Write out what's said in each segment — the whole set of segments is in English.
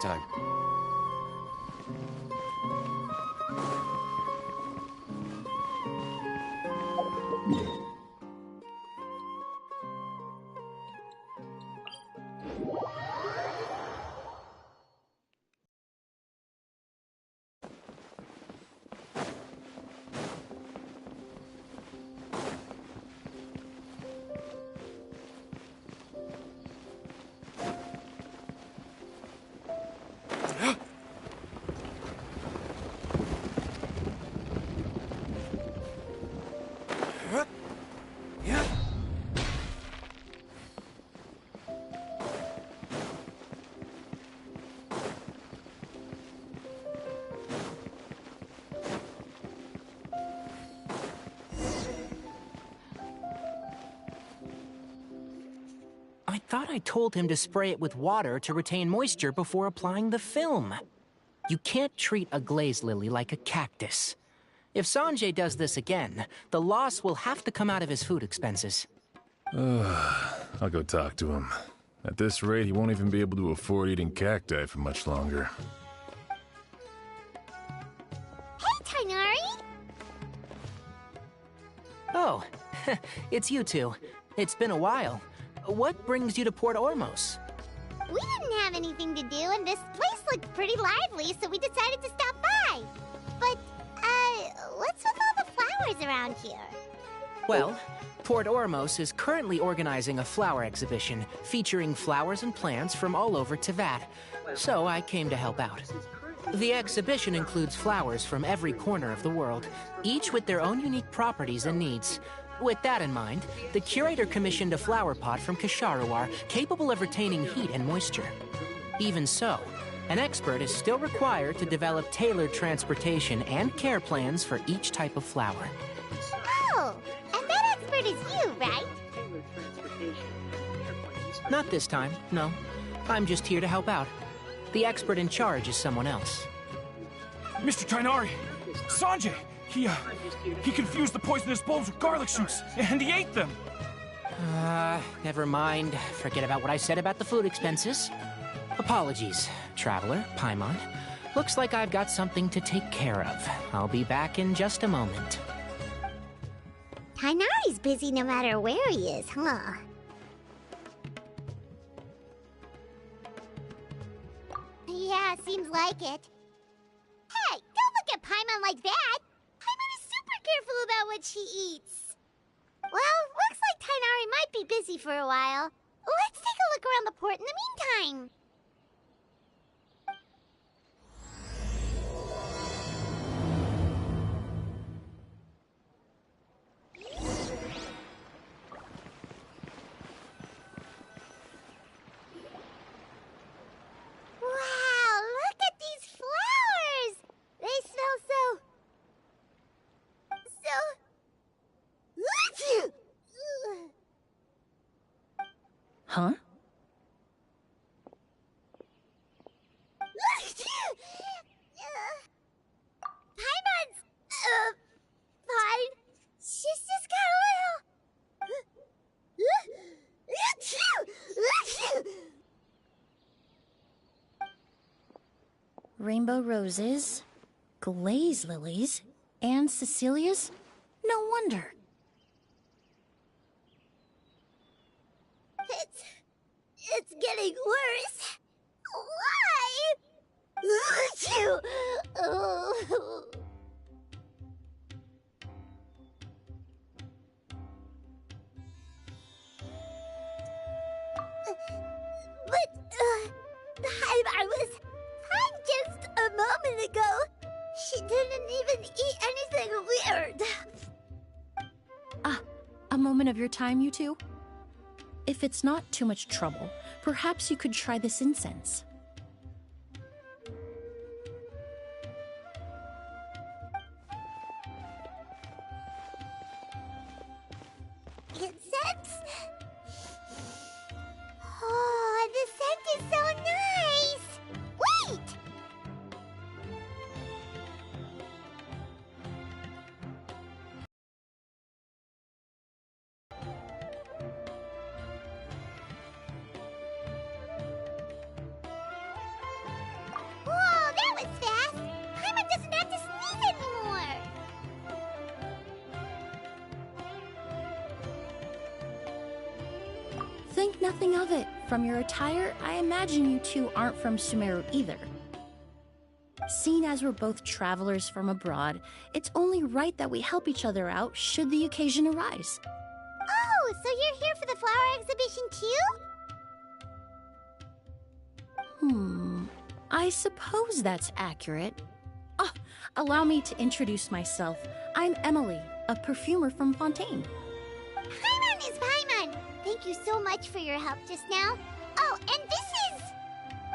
time. I thought I told him to spray it with water to retain moisture before applying the film. You can't treat a glaze lily like a cactus. If Sanjay does this again, the loss will have to come out of his food expenses. I'll go talk to him. At this rate, he won't even be able to afford eating cacti for much longer. Hey, Tainari! Oh, it's you two. It's been a while. What brings you to Port Ormos? We didn't have anything to do, and this place looked pretty lively, so we decided to stop by. But, what's with all the flowers around here? Well, Port Ormos is currently organizing a flower exhibition featuring flowers and plants from all over Teyvat, so I came to help out. The exhibition includes flowers from every corner of the world, each with their own unique properties and needs. With that in mind, the curator commissioned a flower pot from Kasharuar capable of retaining heat and moisture. Even so, an expert is still required to develop tailored transportation and care plans for each type of flower. Oh, and that expert is you, right? Not this time, no. I'm just here to help out. The expert in charge is someone else. Mr. Tainari! Sanjay! He confused the poisonous bulbs with garlic shoots, and he ate them! Never mind. Forget about what I said about the food expenses. Apologies, Traveler, Paimon. Looks like I've got something to take care of. I'll be back in just a moment. Tainari's busy no matter where he is, huh? Yeah, seems like it. Hey, don't look at Paimon like that! Paimon is super careful about what she eats. Well, looks like Tainari might be busy for a while. Let's take a look around the port in the meantime. Wow, look at these flowers! They smell so... Huh? Paimon's... fine. She's just got a little... Rainbow roses, glaze lilies, and Cecilia's? No wonder. It's getting worse. Why? But, I was fine just a moment ago. She didn't even eat anything weird. A moment of your time, you two? If it's not too much trouble, perhaps you could try this incense. Incense? Oh, the scent is so nice! Wait! Think nothing of it. From your attire, I imagine you two aren't from Sumeru either. Seeing as we're both travelers from abroad, it's only right that we help each other out should the occasion arise. Oh, so you're here for the flower exhibition too? I suppose that's accurate. Oh, allow me to introduce myself. I'm Emily, a perfumer from Fontaine. Paimon is Paimon! Thank you so much for your help just now. Oh, and this is...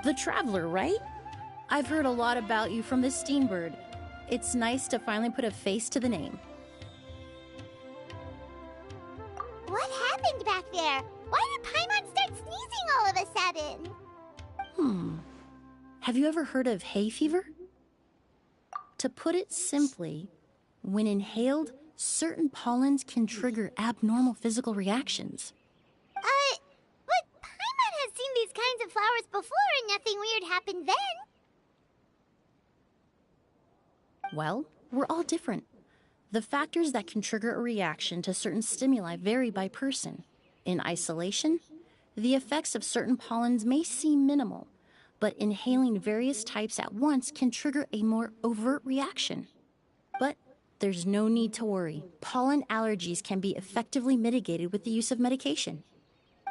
The Traveler, right? I've heard a lot about you from the Steenbird. It's nice to finally put a face to the name. What happened back there? Why did Paimon start sneezing all of a sudden? Have you ever heard of hay fever? To put it simply, when inhaled, certain pollens can trigger abnormal physical reactions. But Paimon has seen these kinds of flowers before and nothing weird happened then. Well, we're all different. The factors that can trigger a reaction to certain stimuli vary by person. In isolation, the effects of certain pollens may seem minimal, but inhaling various types at once can trigger a more overt reaction. But there's no need to worry. Pollen allergies can be effectively mitigated with the use of medication.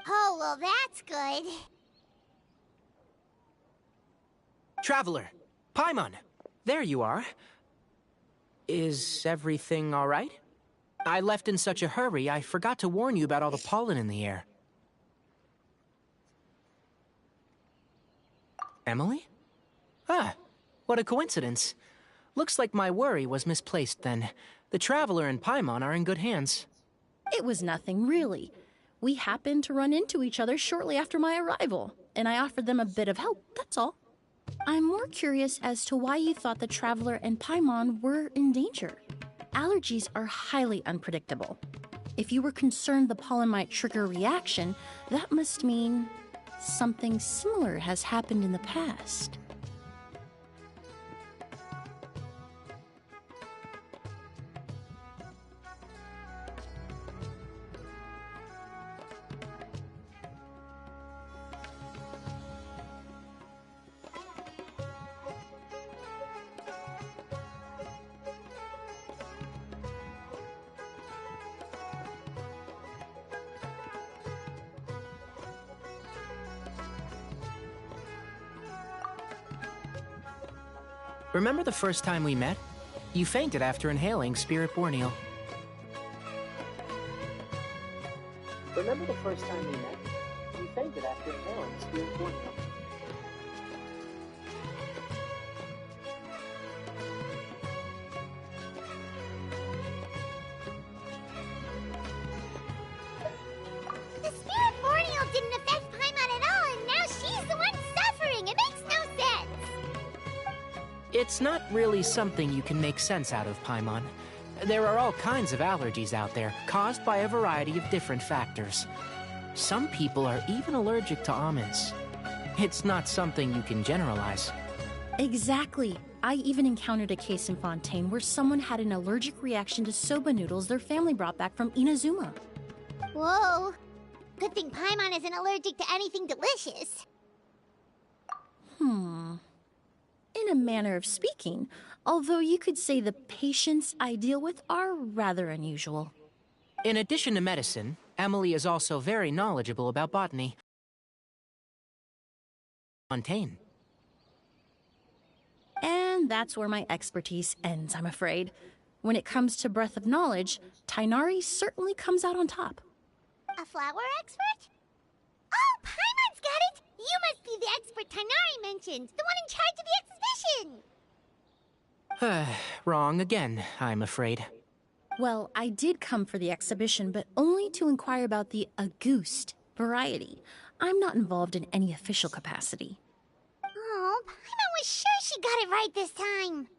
Oh, well, that's good. Traveler, Paimon, there you are. Is everything all right? I left in such a hurry, I forgot to warn you about all the pollen in the air. Emily? Ah, what a coincidence. Looks like my worry was misplaced then. The Traveler and Paimon are in good hands. It was nothing, really. We happened to run into each other shortly after my arrival, and I offered them a bit of help, that's all. I'm more curious as to why you thought the Traveler and Paimon were in danger. Allergies are highly unpredictable. If you were concerned the pollen might trigger a reaction, that must mean something similar has happened in the past. Remember the first time we met? You fainted after inhaling Spirit Borneal. Remember the first time we met? You fainted after inhaling Spirit Borneal. The Spirit Borneal didn't affect Paimon at all, and now she's the one suffering. It makes no sense. It's not really something you can make sense out of, Paimon. There are all kinds of allergies out there, caused by a variety of different factors. Some people are even allergic to almonds. It's not something you can generalize. Exactly. I even encountered a case in Fontaine where someone had an allergic reaction to soba noodles their family brought back from Inazuma. Whoa. Good thing Paimon isn't allergic to anything delicious. In a manner of speaking, although you could say the patients I deal with are rather unusual. In addition to medicine, Emily is also very knowledgeable about botany. Fontaine. And that's where my expertise ends, I'm afraid. When it comes to breadth of knowledge, Tainari certainly comes out on top. A flower expert? Oh, Paimon's got it! You must be the expert Tainari mentioned, the one in charge of the exhibition! Wrong again, I'm afraid. Well, I did come for the exhibition, but only to inquire about the Auguste variety. I'm not involved in any official capacity. Oh, Paimon was sure she got it right this time.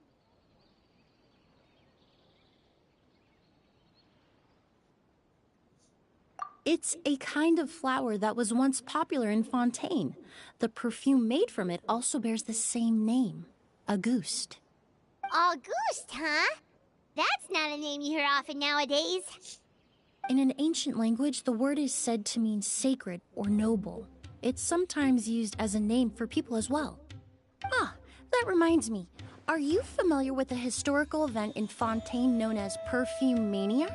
It's a kind of flower that was once popular in Fontaine. The perfume made from it also bears the same name, Auguste. Auguste, huh? That's not a name you hear often nowadays. In an ancient language, the word is said to mean sacred or noble. It's sometimes used as a name for people as well. Ah, that reminds me. Are you familiar with a historical event in Fontaine known as Perfume Mania?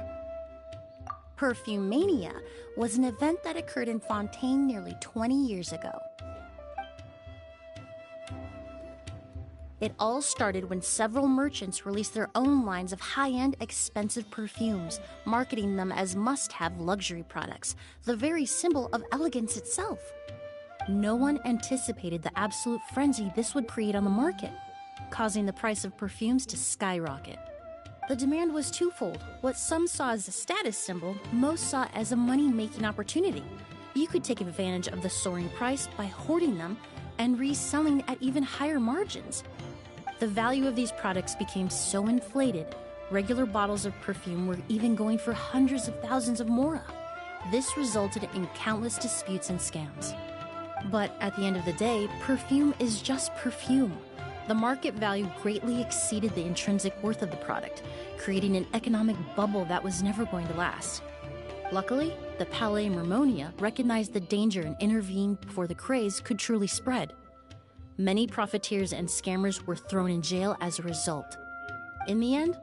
Perfume Mania was an event that occurred in Fontaine nearly 20 years ago. It all started when several merchants released their own lines of high-end, expensive perfumes, marketing them as must-have luxury products, the very symbol of elegance itself. No one anticipated the absolute frenzy this would create on the market, causing the price of perfumes to skyrocket. The demand was twofold. What some saw as a status symbol, most saw as a money-making opportunity. You could take advantage of the soaring price by hoarding them and reselling at even higher margins. The value of these products became so inflated, regular bottles of perfume were even going for hundreds of thousands of mora. This resulted in countless disputes and scams. But at the end of the day, perfume is just perfume. The market value greatly exceeded the intrinsic worth of the product, creating an economic bubble that was never going to last. Luckily, the Palais Mermonia recognized the danger and intervened before the craze could truly spread. Many profiteers and scammers were thrown in jail as a result. In the end,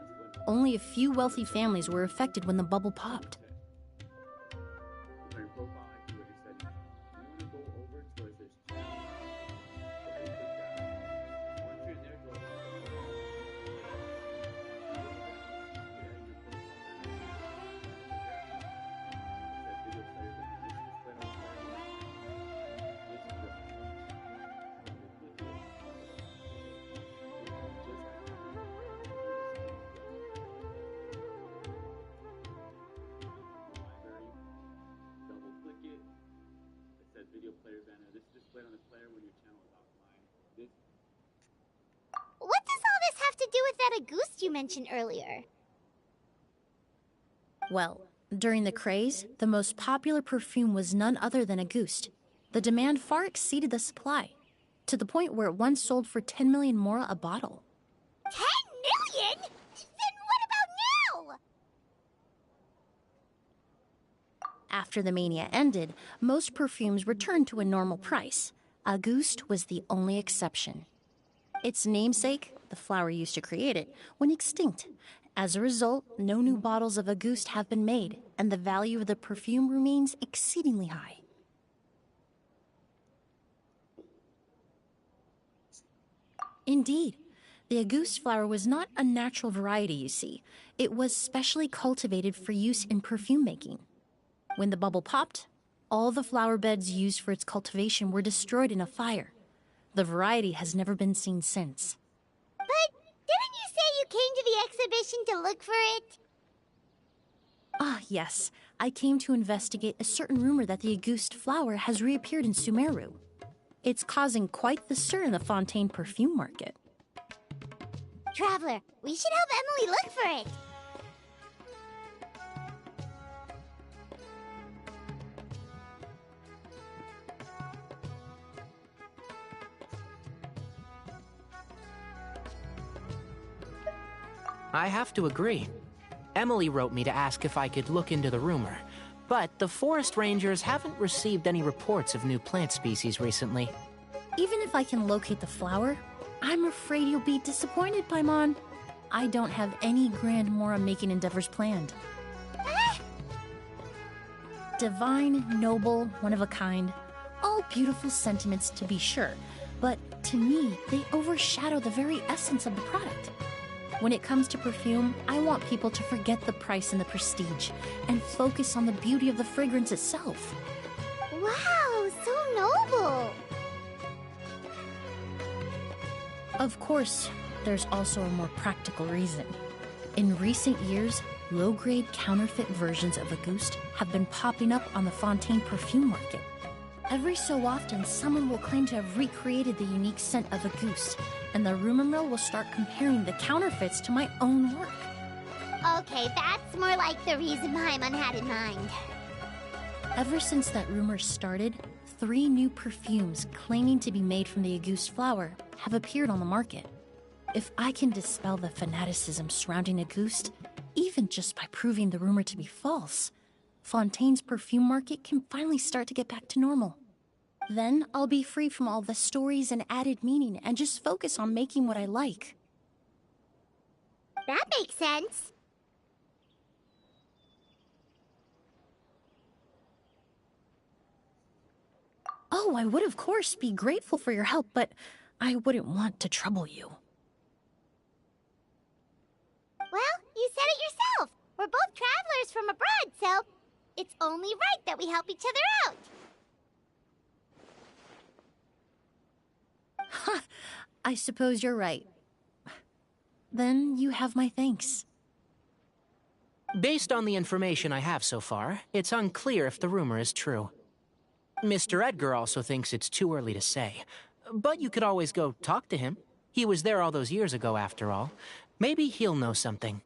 only a few wealthy families were affected when the bubble popped. What does all this have to do with that Auguste you mentioned earlier? Well, during the craze, the most popular perfume was none other than Auguste. The demand far exceeded the supply, to the point where it once sold for 10 million mora a bottle. 10 million? Then what about now? After the mania ended, most perfumes returned to a normal price. Auguste was the only exception. Its namesake, the flower used to create it, went extinct. As a result, no new bottles of Auguste have been made, and the value of the perfume remains exceedingly high. Indeed, the Auguste flower was not a natural variety, you see. It was specially cultivated for use in perfume making. When the bubble popped, all the flower beds used for its cultivation were destroyed in a fire. The variety has never been seen since. But didn't you say you came to the exhibition to look for it? Ah, yes. I came to investigate a certain rumor that the Auguste flower has reappeared in Sumeru. It's causing quite the stir in the Fontaine perfume market. Traveler, we should help Emily look for it. I have to agree. Emily wrote me to ask if I could look into the rumor, but the forest rangers haven't received any reports of new plant species recently. Even if I can locate the flower, I'm afraid you'll be disappointed, Paimon. I don't have any grand mora-making endeavors planned. Divine, noble, one of a kind, all beautiful sentiments to be sure, but to me, they overshadow the very essence of the product. When it comes to perfume, I want people to forget the price and the prestige and focus on the beauty of the fragrance itself. Wow, so noble. Of course, there's also a more practical reason. In recent years, low-grade counterfeit versions of Auguste have been popping up on the Fontaine perfume market. Every so often, someone will claim to have recreated the unique scent of Auguste, and the rumor mill will start comparing the counterfeits to my own work. Okay, that's more like the reason Paimon had in mind. Ever since that rumor started, 3 new perfumes claiming to be made from the Auguste flower have appeared on the market. If I can dispel the fanaticism surrounding Auguste, even just by proving the rumor to be false, Fontaine's perfume market can finally start to get back to normal. Then I'll be free from all the stories and added meaning and just focus on making what I like. That makes sense. Oh, I would of course be grateful for your help, but I wouldn't want to trouble you. Well, you said it yourself. We're both travelers from abroad, so it's only right that we help each other out. Ha! I suppose you're right. Then you have my thanks. Based on the information I have so far, it's unclear if the rumor is true. Mr. Edgar also thinks it's too early to say. But you could always go talk to him. He was there all those years ago, after all. Maybe he'll know something.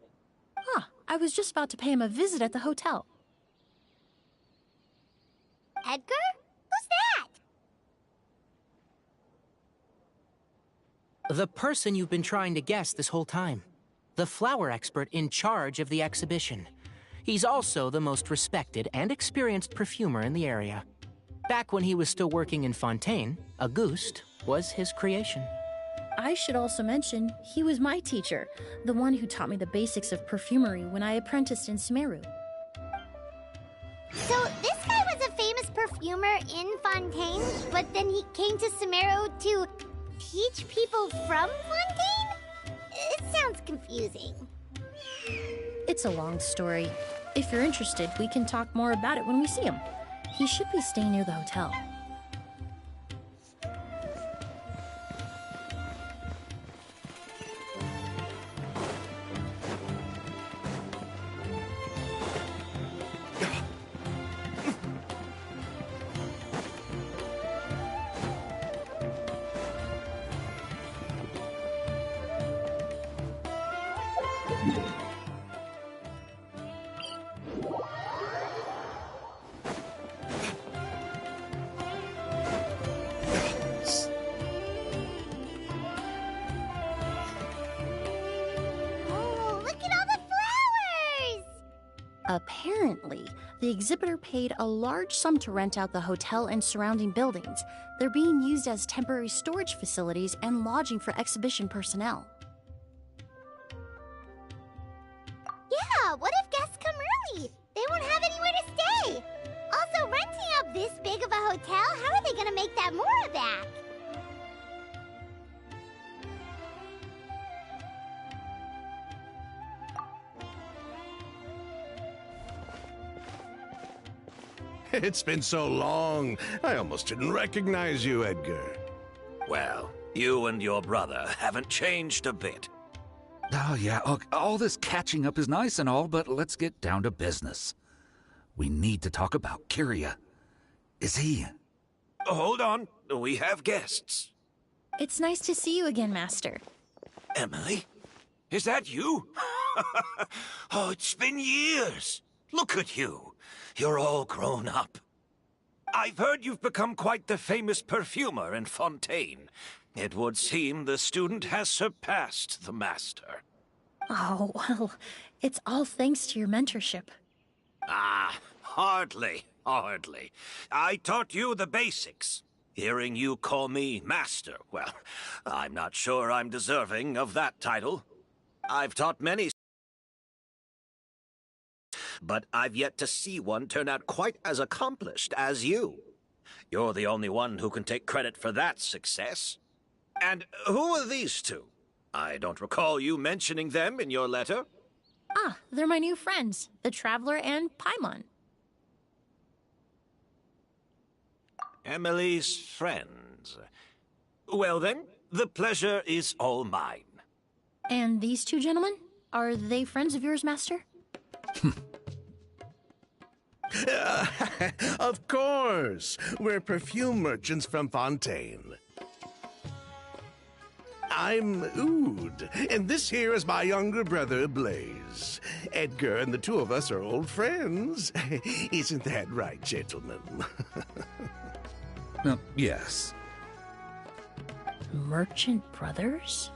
Huh, I was just about to pay him a visit at the hotel. Edgar? Who's that? The person you've been trying to guess this whole time. The flower expert in charge of the exhibition. He's also the most respected and experienced perfumer in the area. Back when he was still working in Fontaine, Auguste was his creation. I should also mention, he was my teacher, the one who taught me the basics of perfumery when I apprenticed in Sumeru. So this guy was a famous perfumer in Fontaine, but then he came to Sumeru to teach people from Fontaine? It sounds confusing. It's a long story. If you're interested, we can talk more about it when we see him. He should be staying near the hotel. Apparently, the exhibitor paid a large sum to rent out the hotel and surrounding buildings. They're being used as temporary storage facilities and lodging for exhibition personnel. Yeah, what if guests come early? They won't have anywhere to stay. Also, renting out this big of a hotel, how are they gonna make that more back? It's been so long, I almost didn't recognize you, Edgar. Well, you and your brother haven't changed a bit. Oh, yeah, all this catching up is nice and all, but let's get down to business. We need to talk about Kyria. Is he... Hold on, we have guests. It's nice to see you again, Master. Emily? Is that you? Oh, it's been years. Look at you. You're all grown up. I've heard you've become quite the famous perfumer in Fontaine. It would seem the student has surpassed the master. Oh, well, it's all thanks to your mentorship. Ah, hardly. I taught you the basics. Hearing you call me master, well, I'm not sure I'm deserving of that title. I've taught many, but I've yet to see one turn out quite as accomplished as you. You're the only one who can take credit for that success. And who are these two? I don't recall you mentioning them in your letter. Ah, they're my new friends, the Traveler and Paimon. Emily's friends. Well then, the pleasure is all mine. And these two gentlemen? Are they friends of yours, Master? Of course! We're perfume merchants from Fontaine. I'm Oud, and this here is my younger brother, Blaze. Edgar and the two of us are old friends. Isn't that right, gentlemen? Yes. Merchant brothers?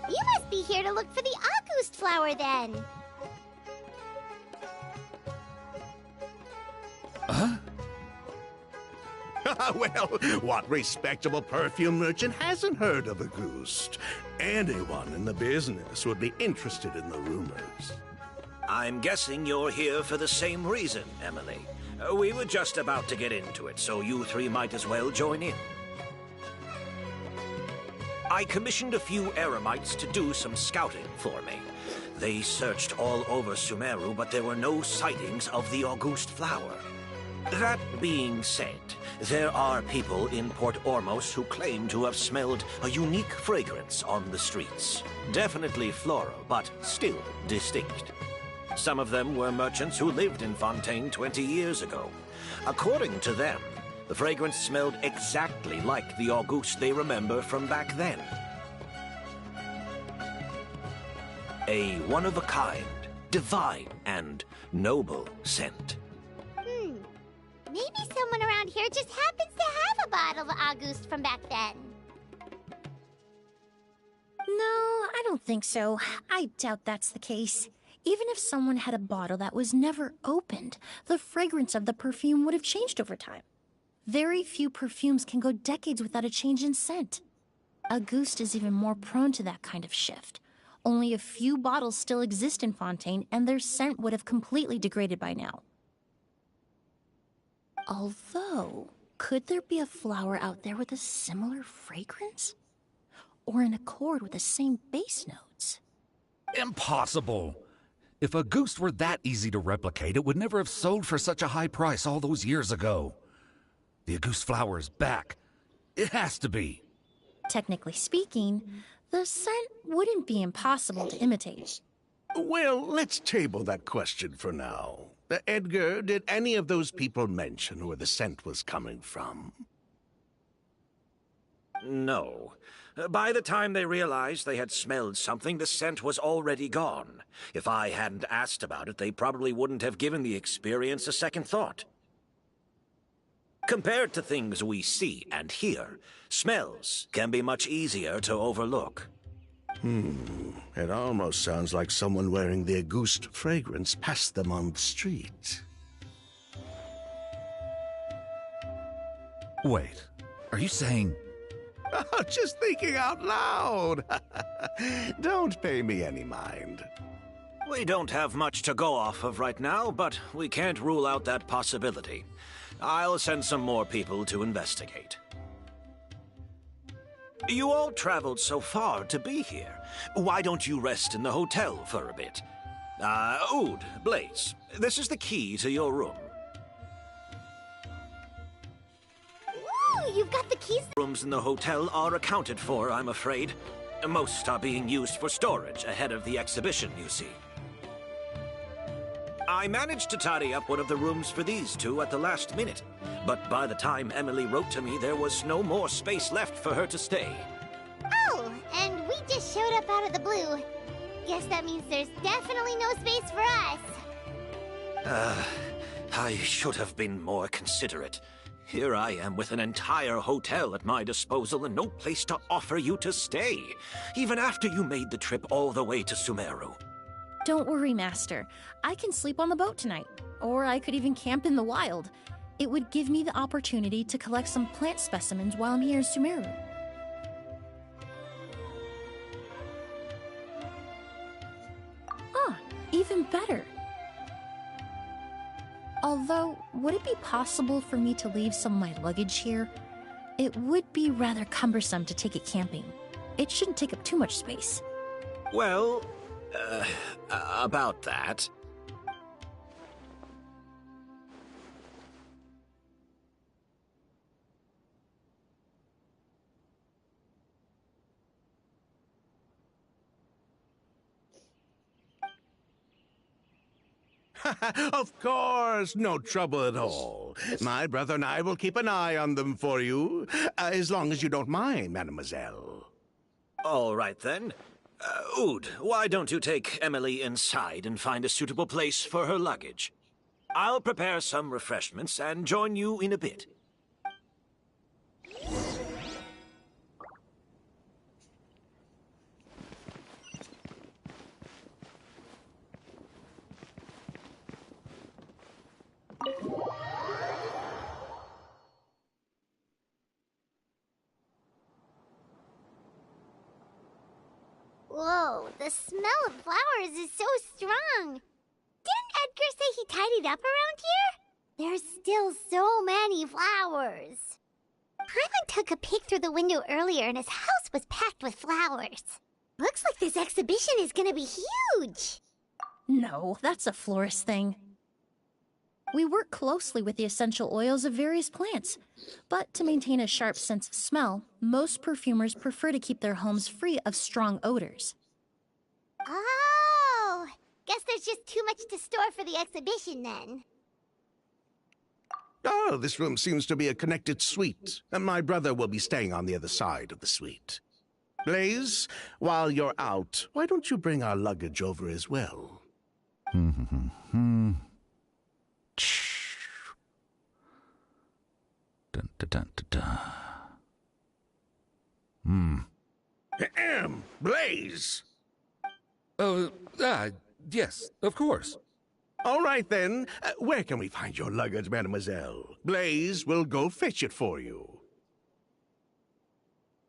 You must be here to look for the August flower, then. Well, what respectable perfume merchant hasn't heard of a goose? Anyone in the business would be interested in the rumors. I'm guessing you're here for the same reason, Emily. We were just about to get into it, so you three might as well join in. I commissioned a few eremites to do some scouting for me. They searched all over Sumeru, but there were no sightings of the August flower. That being said, there are people in Port Ormos who claim to have smelled a unique fragrance on the streets. Definitely floral, but still distinct. Some of them were merchants who lived in Fontaine 20 years ago. According to them, the fragrance smelled exactly like the August they remember from back then. A one-of-a-kind, divine, and noble scent. Maybe someone around here just happens to have a bottle of August from back then. No, I don't think so. I doubt that's the case. Even if someone had a bottle that was never opened, the fragrance of the perfume would have changed over time. Very few perfumes can go decades without a change in scent. Auguste is even more prone to that kind of shift. Only a few bottles still exist in Fontaine, and their scent would have completely degraded by now. Although, could there be a flower out there with a similar fragrance? Or in accord with the same base notes? Impossible! If Auguste were that easy to replicate, it would never have sold for such a high price all those years ago. The Auguste flower is back. It has to be. Technically speaking, the scent wouldn't be impossible to imitate. Well, let's table that question for now. Edgar, did any of those people mention where the scent was coming from? No. By the time they realized they had smelled something, the scent was already gone. If I hadn't asked about it, they probably wouldn't have given the experience a second thought. Compared to things we see and hear, smells can be much easier to overlook. It almost sounds like someone wearing the Auguste fragrance passed them on the street. Wait, are you saying... Oh, just thinking out loud. Don't pay me any mind. We don't have much to go off of right now, but we can't rule out that possibility. I'll send some more people to investigate. You all traveled so far to be here. Why don't you rest in the hotel for a bit? Oud, Blaze, this is the key to your room. Ooh, you've got the keys. Rooms in the hotel are accounted for, I'm afraid. Most are being used for storage ahead of the exhibition, you see. I managed to tidy up one of the rooms for these two at the last minute, but by the time Emily wrote to me, there was no more space left for her to stay. Oh, and we just showed up out of the blue. Guess that means there's definitely no space for us. I should have been more considerate. Here I am with an entire hotel at my disposal and no place to offer you to stay, even after you made the trip all the way to Sumeru. Don't worry, Master. I can sleep on the boat tonight. Or I could even camp in the wild. It would give me the opportunity to collect some plant specimens while I'm here in Sumeru. Ah, even better. Although, would it be possible for me to leave some of my luggage here? It would be rather cumbersome to take it camping. It shouldn't take up too much space. Well, about that. Of course, no trouble at all. My brother and I will keep an eye on them for you, as long as you don't mind, mademoiselle. All right, then. Oud, why don't you take Emily inside and find a suitable place for her luggage? I'll prepare some refreshments and join you in a bit. Whoa, the smell of flowers is so strong. Didn't Edgar say he tidied up around here? There's still so many flowers. Paimon took a peek through the window earlier and his house was packed with flowers. Looks like this exhibition is gonna be huge. No, that's a florist thing. We work closely with the essential oils of various plants, but to maintain a sharp sense of smell, most perfumers prefer to keep their homes free of strong odors. Oh, guess there's just too much to store for the exhibition then. Oh, this room seems to be a connected suite, and my brother will be staying on the other side of the suite. Blaze, while you're out, why don't you bring our luggage over as well? Dun, dun, dun, dun, dun. Blaze! Yes, of course. All right, then. Where can we find your luggage, mademoiselle? Blaze will go fetch it for you.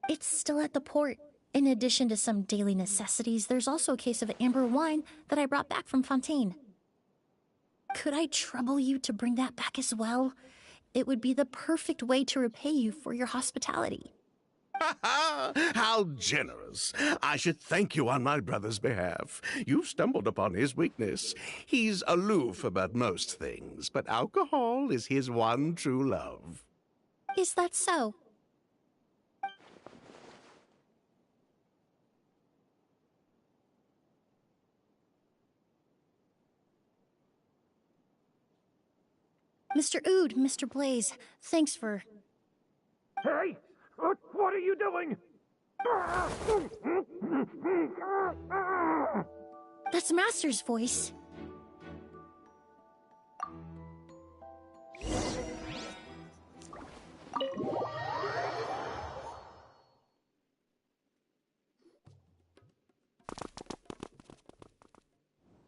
It's still at the port. In addition to some daily necessities, there's also a case of amber wine that I brought back from Fontaine. Could I trouble you to bring that back as well? It would be the perfect way to repay you for your hospitality. How generous. I should thank you on my brother's behalf. You've stumbled upon his weakness. He's aloof about most things, but alcohol is his one true love. Is that so? Mr. Ood, Mr. Blaze, thanks for... Hey! What are you doing? That's Master's voice.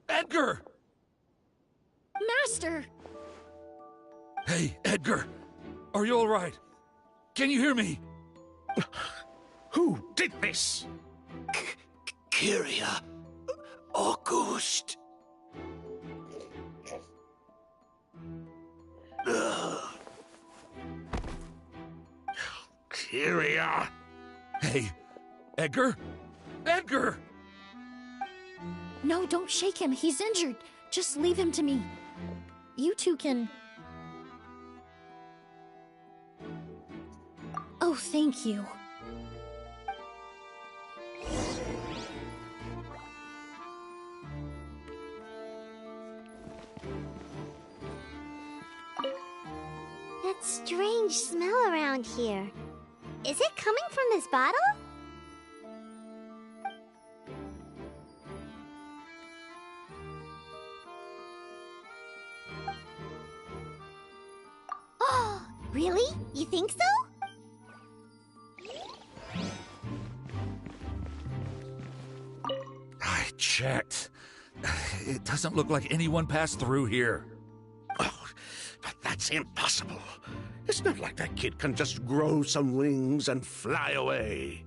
Edgar! Master! Hey, Edgar! Are you all right? Can you hear me? Who did this? Kyria. August. Kyria. Hey, Edgar? Edgar! No, don't shake him. He's injured. Just leave him to me. You two can... Oh, thank you. That strange smell around here. Is it coming from this bottle? Oh, really? You think so? I checked. It doesn't look like anyone passed through here. Oh, but that's impossible. It's not like that kid can just grow some wings and fly away.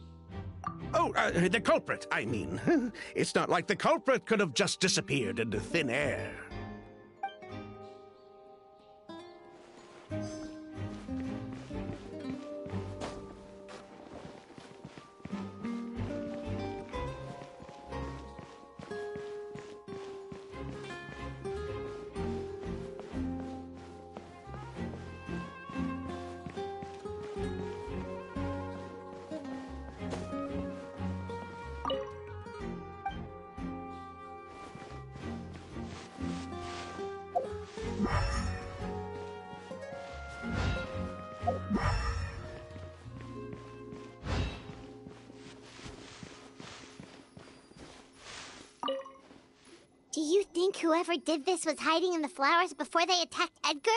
Oh, the culprit, I mean. It's not like the culprit could have just disappeared into thin air. Do you think whoever did this was hiding in the flowers before they attacked Edgar?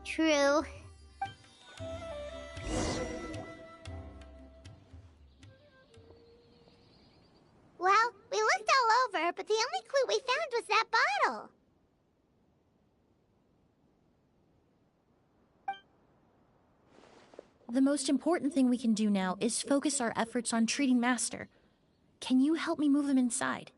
True. Well, we looked all over, but the only clue we found was that bottle. The most important thing we can do now is focus our efforts on treating Master. Can you help me move him inside?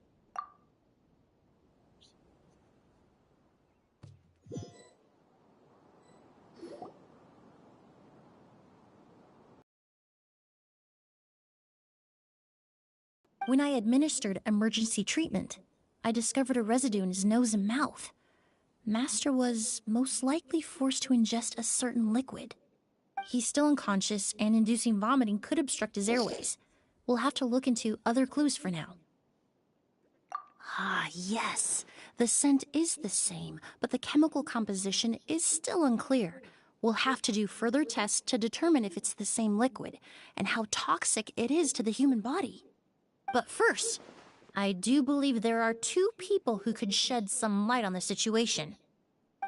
When I administered emergency treatment, I discovered a residue in his nose and mouth. Master was most likely forced to ingest a certain liquid. He's still unconscious, and inducing vomiting could obstruct his airways. We'll have to look into other clues for now. Ah, yes. The scent is the same, but the chemical composition is still unclear. We'll have to do further tests to determine if it's the same liquid, and how toxic it is to the human body. But first, I do believe there are two people who could shed some light on the situation.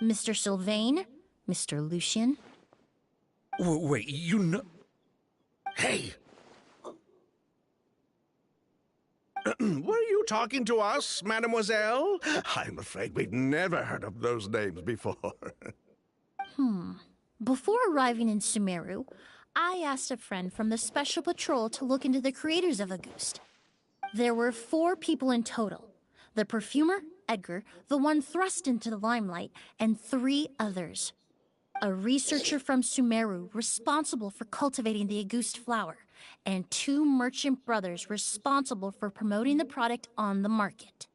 Mr. Sylvain, Mr. Lucien. Wait, you know... Hey! Were you talking to us, mademoiselle? I'm afraid we've never heard of those names before. Before arriving in Sumeru, I asked a friend from the Special Patrol to look into the creators of Auguste. There were 4 people in total. The perfumer, Edgar, the one thrust into the limelight, and 3 others. A researcher from Sumeru responsible for cultivating the Auguste flower, and 2 merchant brothers responsible for promoting the product on the market.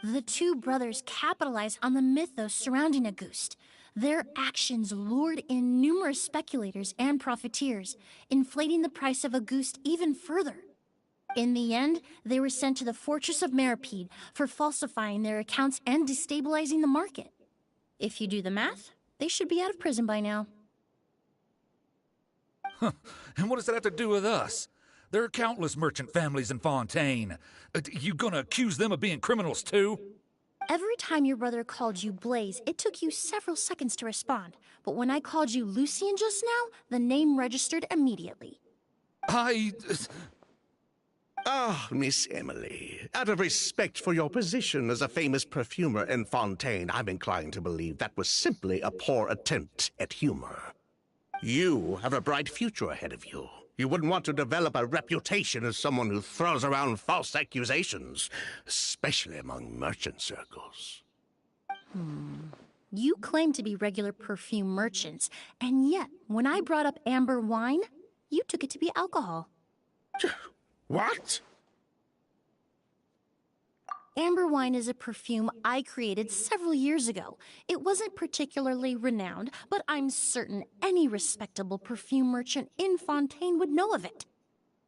The 2 brothers capitalized on the mythos surrounding Auguste. Their actions lured in numerous speculators and profiteers, inflating the price of Auguste even further. In the end, they were sent to the Fortress of Meripede for falsifying their accounts and destabilizing the market. If you do the math, they should be out of prison by now. And what does that have to do with us? There are countless merchant families in Fontaine. You gonna accuse them of being criminals too? Every time your brother called you Blaze, it took you several seconds to respond. But when I called you Lucien just now, the name registered immediately. Ah, Miss Emily, out of respect for your position as a famous perfumer in Fontaine, I'm inclined to believe that was simply a poor attempt at humor. You have a bright future ahead of you. You wouldn't want to develop a reputation as someone who throws around false accusations, especially among merchant circles. You claim to be regular perfume merchants, and yet, when I brought up amber wine, you took it to be alcohol. What? Amber wine is a perfume I created several years ago. It wasn't particularly renowned, but I'm certain any respectable perfume merchant in Fontaine would know of it.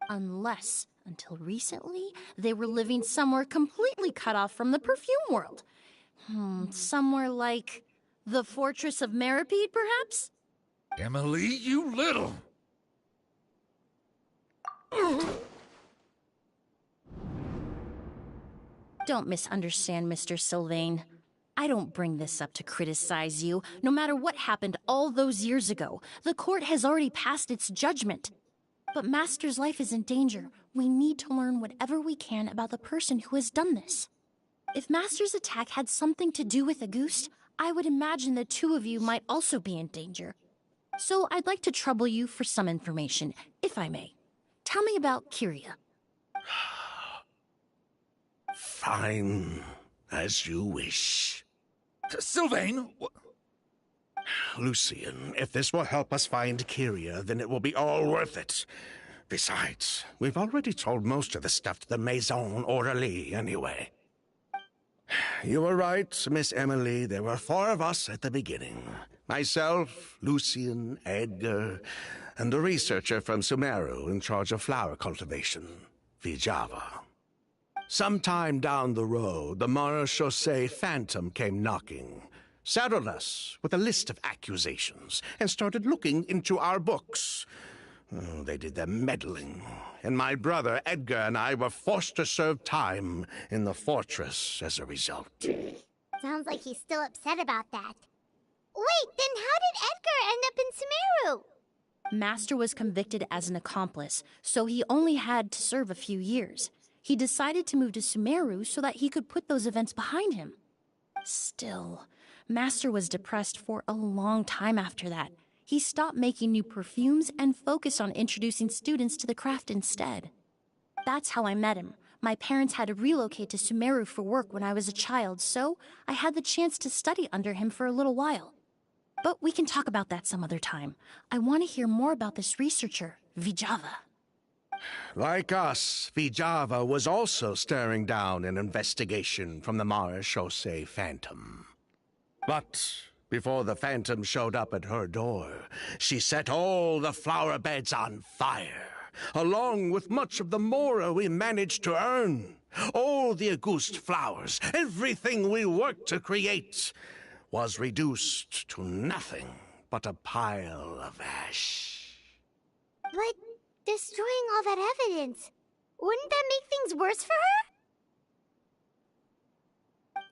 Unless, until recently, they were living somewhere completely cut off from the perfume world. Somewhere like the Fortress of Meripede, perhaps? Emily, you little... Don't misunderstand, Mr. Sylvain. I don't bring this up to criticize you. No matter what happened all those years ago, the court has already passed its judgment. But Master's life is in danger. We need to learn whatever we can about the person who has done this. If Master's attack had something to do with Auguste, I would imagine the 2 of you might also be in danger. So I'd like to trouble you for some information, if I may. Tell me about Kyria. Fine, as you wish. Sylvain? Lucien, if this will help us find Kyria, then it will be all worth it. Besides, we've already told most of the stuff to the Maison Orderly anyway. You were right, Miss Emily. There were 4 of us at the beginning. Myself, Lucien, Edgar, and a researcher from Sumeru in charge of flower cultivation, Vijava. Sometime down the road, the Marechaussee Phantom came knocking, saddled us with a list of accusations, and started looking into our books. Oh, they did their meddling, and my brother Edgar and I were forced to serve time in the fortress as a result. Sounds like he's still upset about that. Wait, then how did Edgar end up in Sumeru? Master was convicted as an accomplice, so he only had to serve a few years. He decided to move to Sumeru so that he could put those events behind him. Still, Master was depressed for a long time after that. He stopped making new perfumes and focused on introducing students to the craft instead. That's how I met him. My parents had to relocate to Sumeru for work when I was a child, so I had the chance to study under him for a little while. But we can talk about that some other time. I want to hear more about this researcher, Vijava. Like us, Vijava was also staring down an investigation from the Marechaussee Phantom. But before the Phantom showed up at her door, she set all the flower beds on fire, along with much of the mora we managed to earn. All the Auguste flowers, everything we worked to create, was reduced to nothing but a pile of ash. But destroying all that evidence, wouldn't that make things worse for her?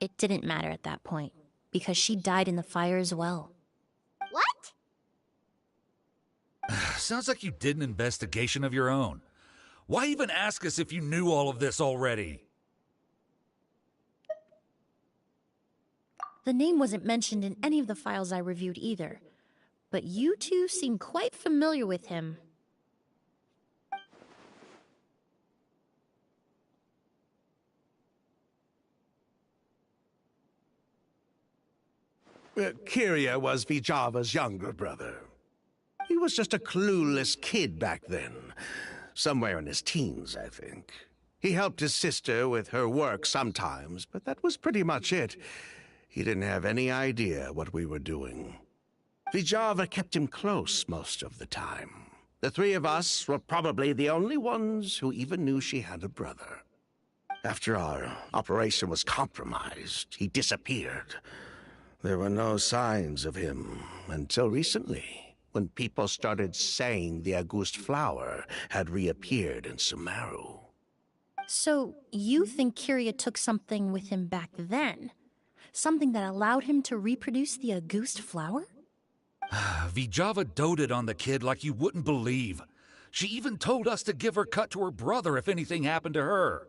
It didn't matter at that point, because she died in the fire as well. What? Sounds like you did an investigation of your own. Why even ask us if you knew all of this already? The name wasn't mentioned in any of the files I reviewed either, but you two seem quite familiar with him. Kyria was Vijava's younger brother. He was just a clueless kid back then, somewhere in his teens, I think. He helped his sister with her work sometimes, but that was pretty much it. He didn't have any idea what we were doing. Vijava kept him close most of the time. The three of us were probably the only ones who even knew she had a brother. After our operation was compromised, he disappeared. There were no signs of him until recently, when people started saying the Auguste flower had reappeared in Sumeru. So, you think Kyria took something with him back then? Something that allowed him to reproduce the Auguste flower? Vijava doted on the kid like you wouldn't believe. She even told us to give her cut to her brother if anything happened to her.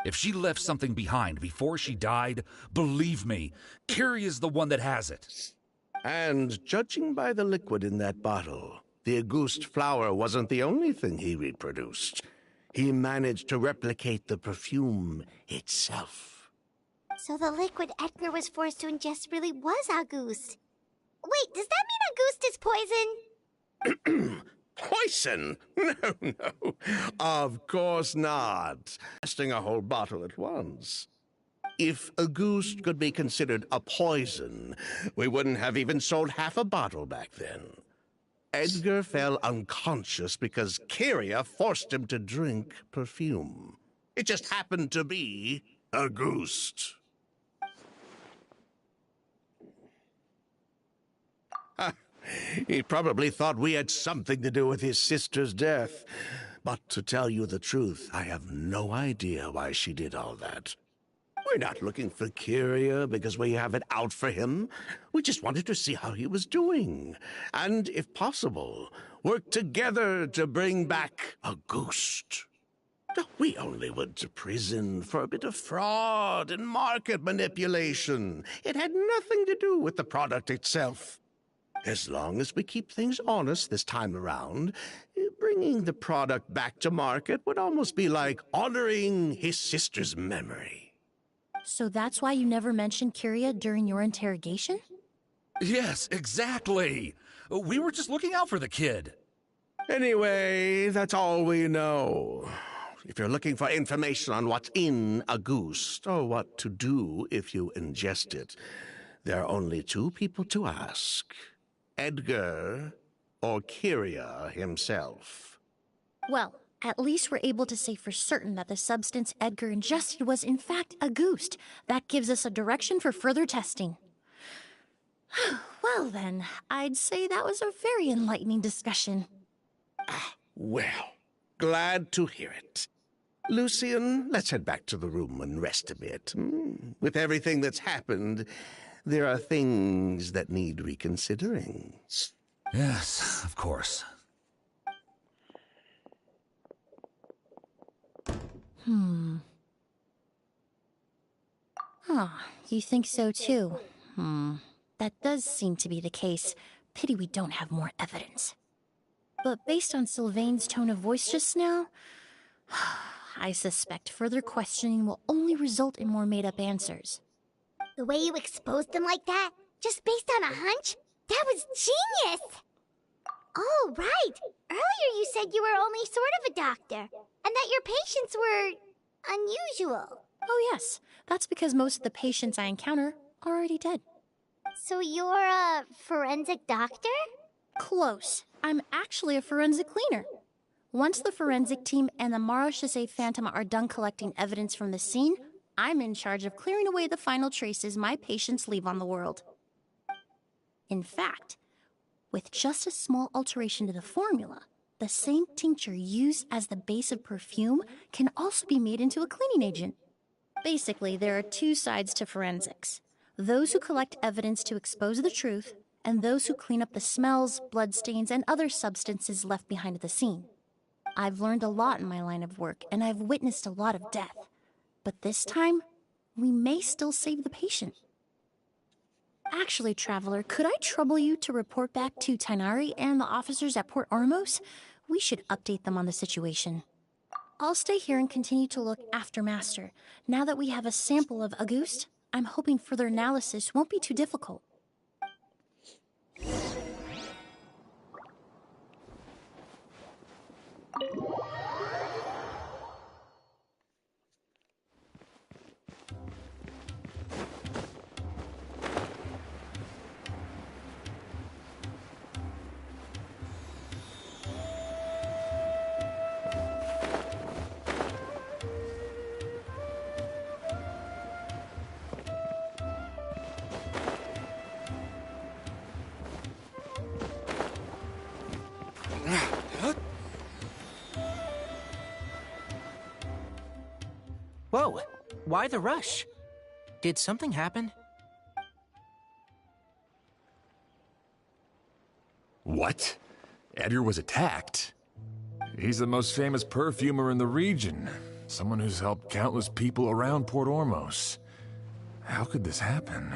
If she left something behind before she died, believe me, Kyria's the one that has it. And judging by the liquid in that bottle, the Auguste flower wasn't the only thing he reproduced. He managed to replicate the perfume itself. So the liquid Edgar was forced to ingest really was Auguste. Wait, does that mean Auguste is poison? Poison? No. Of course not. Testing a whole bottle at once. If Auguste could be considered a poison, we wouldn't have even sold half a bottle back then. Edgar fell unconscious because Kyria forced him to drink perfume. It just happened to be Auguste. He probably thought we had something to do with his sister's death. But to tell you the truth, I have no idea why she did all that. We're not looking for Kyria because we have it out for him. We just wanted to see how he was doing. And, if possible, work together to bring back Auguste. We only went to prison for a bit of fraud and market manipulation. It had nothing to do with the product itself. As long as we keep things honest this time around, bringing the product back to market would almost be like honoring his sister's memory. So that's why you never mentioned Kyria during your interrogation? Yes, exactly. We were just looking out for the kid. Anyway, that's all we know. If you're looking for information on what's in Auguste, or what to do if you ingest it, there are only two people to ask. Edgar or Kyria himself. Well, at least we're able to say for certain that the substance Edgar ingested was in fact Auguste. That gives us a direction for further testing. Well then, I'd say that was a very enlightening discussion. Well, glad to hear it. Lucian, let's head back to the room and rest a bit. With everything that's happened, there are things that need reconsidering. Yes, of course. You think so too? That does seem to be the case. Pity we don't have more evidence. But based on Sylvain's tone of voice just now, I suspect further questioning will only result in more made-up answers. The way you exposed them like that, just based on a hunch, that was genius! Oh, right! Earlier you said you were only sort of a doctor, and that your patients were unusual. Oh yes, that's because most of the patients I encounter are already dead. So you're a forensic doctor? Close. I'm actually a forensic cleaner. Once the forensic team and the Marechaussee Phantom are done collecting evidence from the scene, I'm in charge of clearing away the final traces my patients leave on the world. In fact, with just a small alteration to the formula, the same tincture used as the base of perfume can also be made into a cleaning agent. Basically, there are two sides to forensics. Those who collect evidence to expose the truth, and those who clean up the smells, bloodstains, and other substances left behind at the scene. I've learned a lot in my line of work, and I've witnessed a lot of death. But this time, we may still save the patient. Actually, Traveler, could I trouble you to report back to Tainari and the officers at Port Ormos? We should update them on the situation. I'll stay here and continue to look after Master. Now that we have a sample of Auguste, I'm hoping further analysis won't be too difficult. Whoa, why the rush? Did something happen? What? Edgar was attacked? He's the most famous perfumer in the region. Someone who's helped countless people around Port Ormos. How could this happen?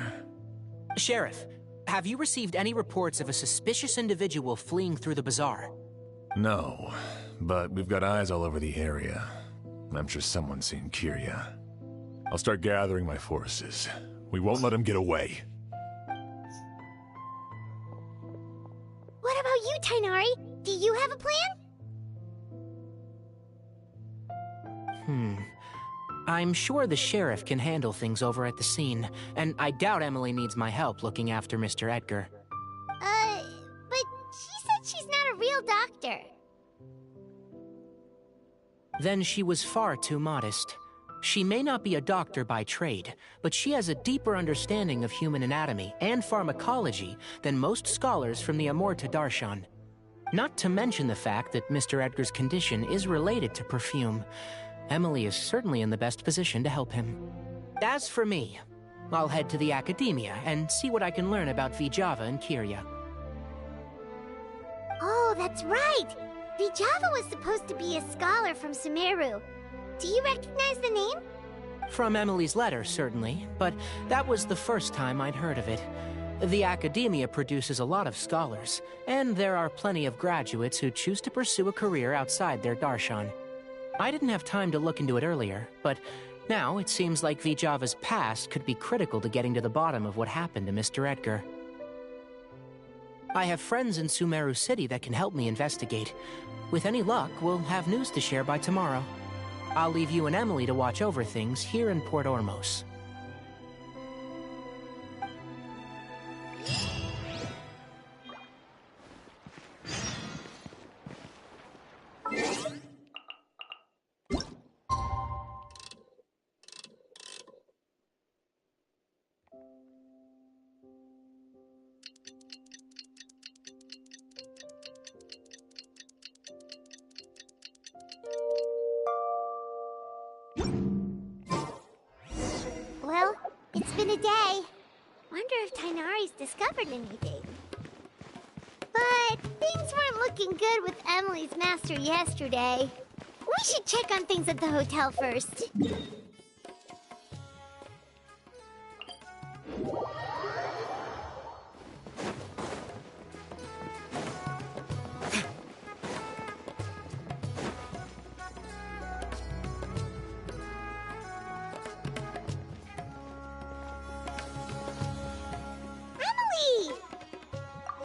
Sheriff, have you received any reports of a suspicious individual fleeing through the bazaar? No, but we've got eyes all over the area. I'm sure someone's seen Kyria. I'll start gathering my forces. We won't let him get away. What about you, Tainari? Do you have a plan? I'm sure the sheriff can handle things over at the scene, and I doubt Emily needs my help looking after Mr. Edgar. But she said she's not a real doctor. Then she was far too modest. She may not be a doctor by trade, but she has a deeper understanding of human anatomy and pharmacology than most scholars from the Amorta Darshan. Not to mention the fact that Mr. Edgar's condition is related to perfume. Emily is certainly in the best position to help him. As for me, I'll head to the academia and see what I can learn about Vijava and Kyria. Oh, that's right! Vijava was supposed to be a scholar from Sumeru. Do you recognize the name? From Emily's letter, certainly, but that was the first time I'd heard of it. The academia produces a lot of scholars, and there are plenty of graduates who choose to pursue a career outside their darshan. I didn't have time to look into it earlier, but now it seems like Vijava's past could be critical to getting to the bottom of what happened to Mr. Edgar. I have friends in Sumeru City that can help me investigate. With any luck, we'll have news to share by tomorrow. I'll leave you and Emily to watch over things here in Port Ormos. a day. Wonder if Tainari's discovered anything. But things weren't looking good with Emily's master yesterday. We should check on things at the hotel first.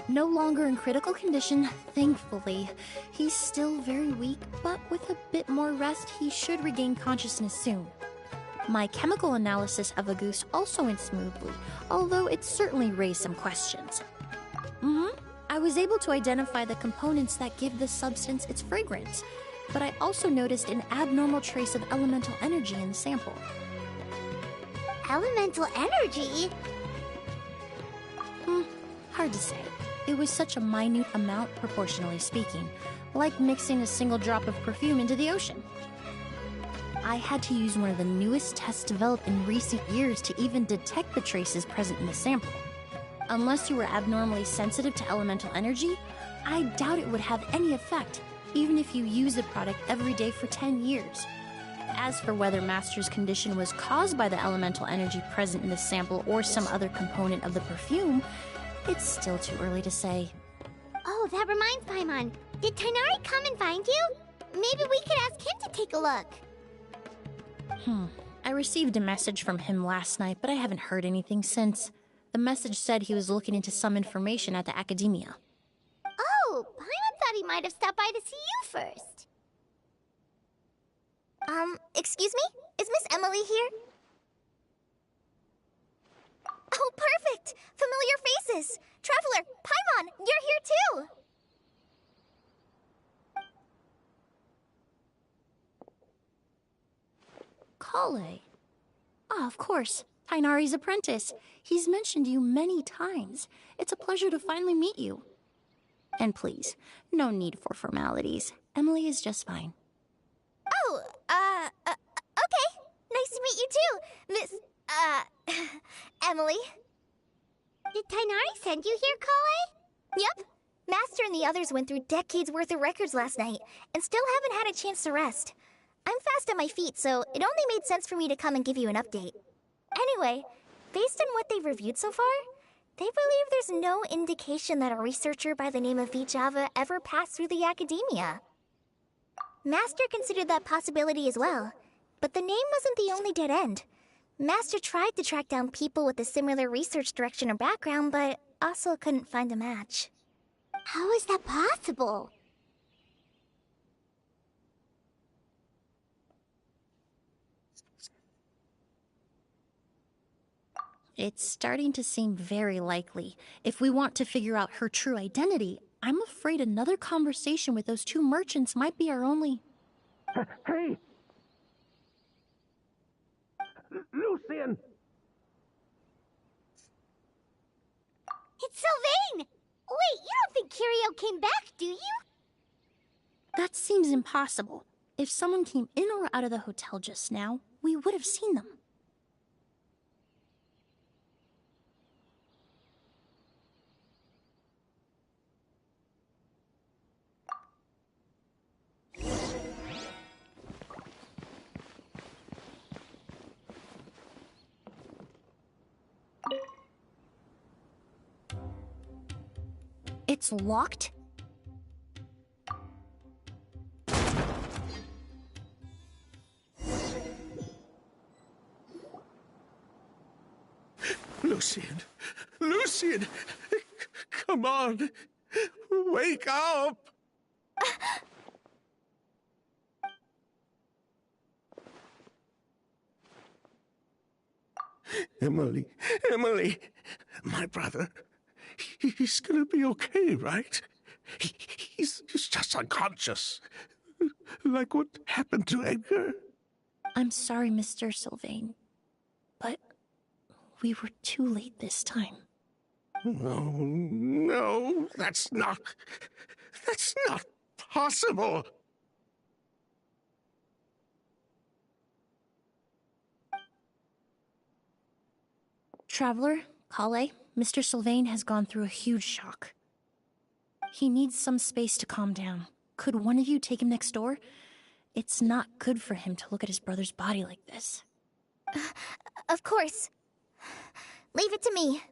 No longer in critical condition, thankfully. He's still very weak, but with a bit more rest, he should regain consciousness soon. My chemical analysis of Auguste also went smoothly, although it certainly raised some questions. I was able to identify the components that give the substance its fragrance, but I also noticed an abnormal trace of elemental energy in the sample. Elemental energy? Hard to say. It was such a minute amount, proportionally speaking, like mixing a single drop of perfume into the ocean. I had to use one of the newest tests developed in recent years to even detect the traces present in the sample. Unless you were abnormally sensitive to elemental energy, I doubt it would have any effect, even if you use the product every day for 10 years. As for whether Master's condition was caused by the elemental energy present in the sample or some other component of the perfume, it's still too early to say. Oh, that reminds Paimon. Did Tainari come and find you? Maybe we could ask him to take a look. I received a message from him last night, but I haven't heard anything since. The message said he was looking into some information at the academia. Oh, Paimon thought he might have stopped by to see you first. Excuse me? Is Miss Emily here? Oh, perfect! Familiar faces! Traveler, Paimon, you're here too! Kale. Ah, of course. Tainari's apprentice. He's mentioned you many times. It's a pleasure to finally meet you. And please, no need for formalities. Emily is just fine. Oh, okay. Nice to meet you too, Miss, Emily. Did Tainari send you here, Kale? Yep. Master and the others went through decades worth of records last night, and still haven't had a chance to rest. I'm fast on my feet, so it only made sense for me to come and give you an update. Anyway, based on what they've reviewed so far, they believe there's no indication that a researcher by the name of Vijava ever passed through the academia. Master considered that possibility as well, but the name wasn't the only dead end. Master tried to track down people with a similar research direction or background, but also couldn't find a match. How is that possible? It's starting to seem very likely. If we want to figure out her true identity, I'm afraid another conversation with those two merchants might be our only... Hey! Lucian! It's Sylvain! Wait, you don't think Kirio came back, do you? That seems impossible. If someone came in or out of the hotel just now, we would have seen them. It's locked? Lucian! Lucian! Come on! Wake up! Emily, Emily, my brother, he's gonna be okay, right? He's just unconscious. Like what happened to Edgar. I'm sorry, Mr. Sylvain, but we were too late this time. No, that's not possible. Traveler, Kale, Mr. Sylvain has gone through a huge shock. He needs some space to calm down. Could one of you take him next door? It's not good for him to look at his brother's body like this. Of course. Leave it to me.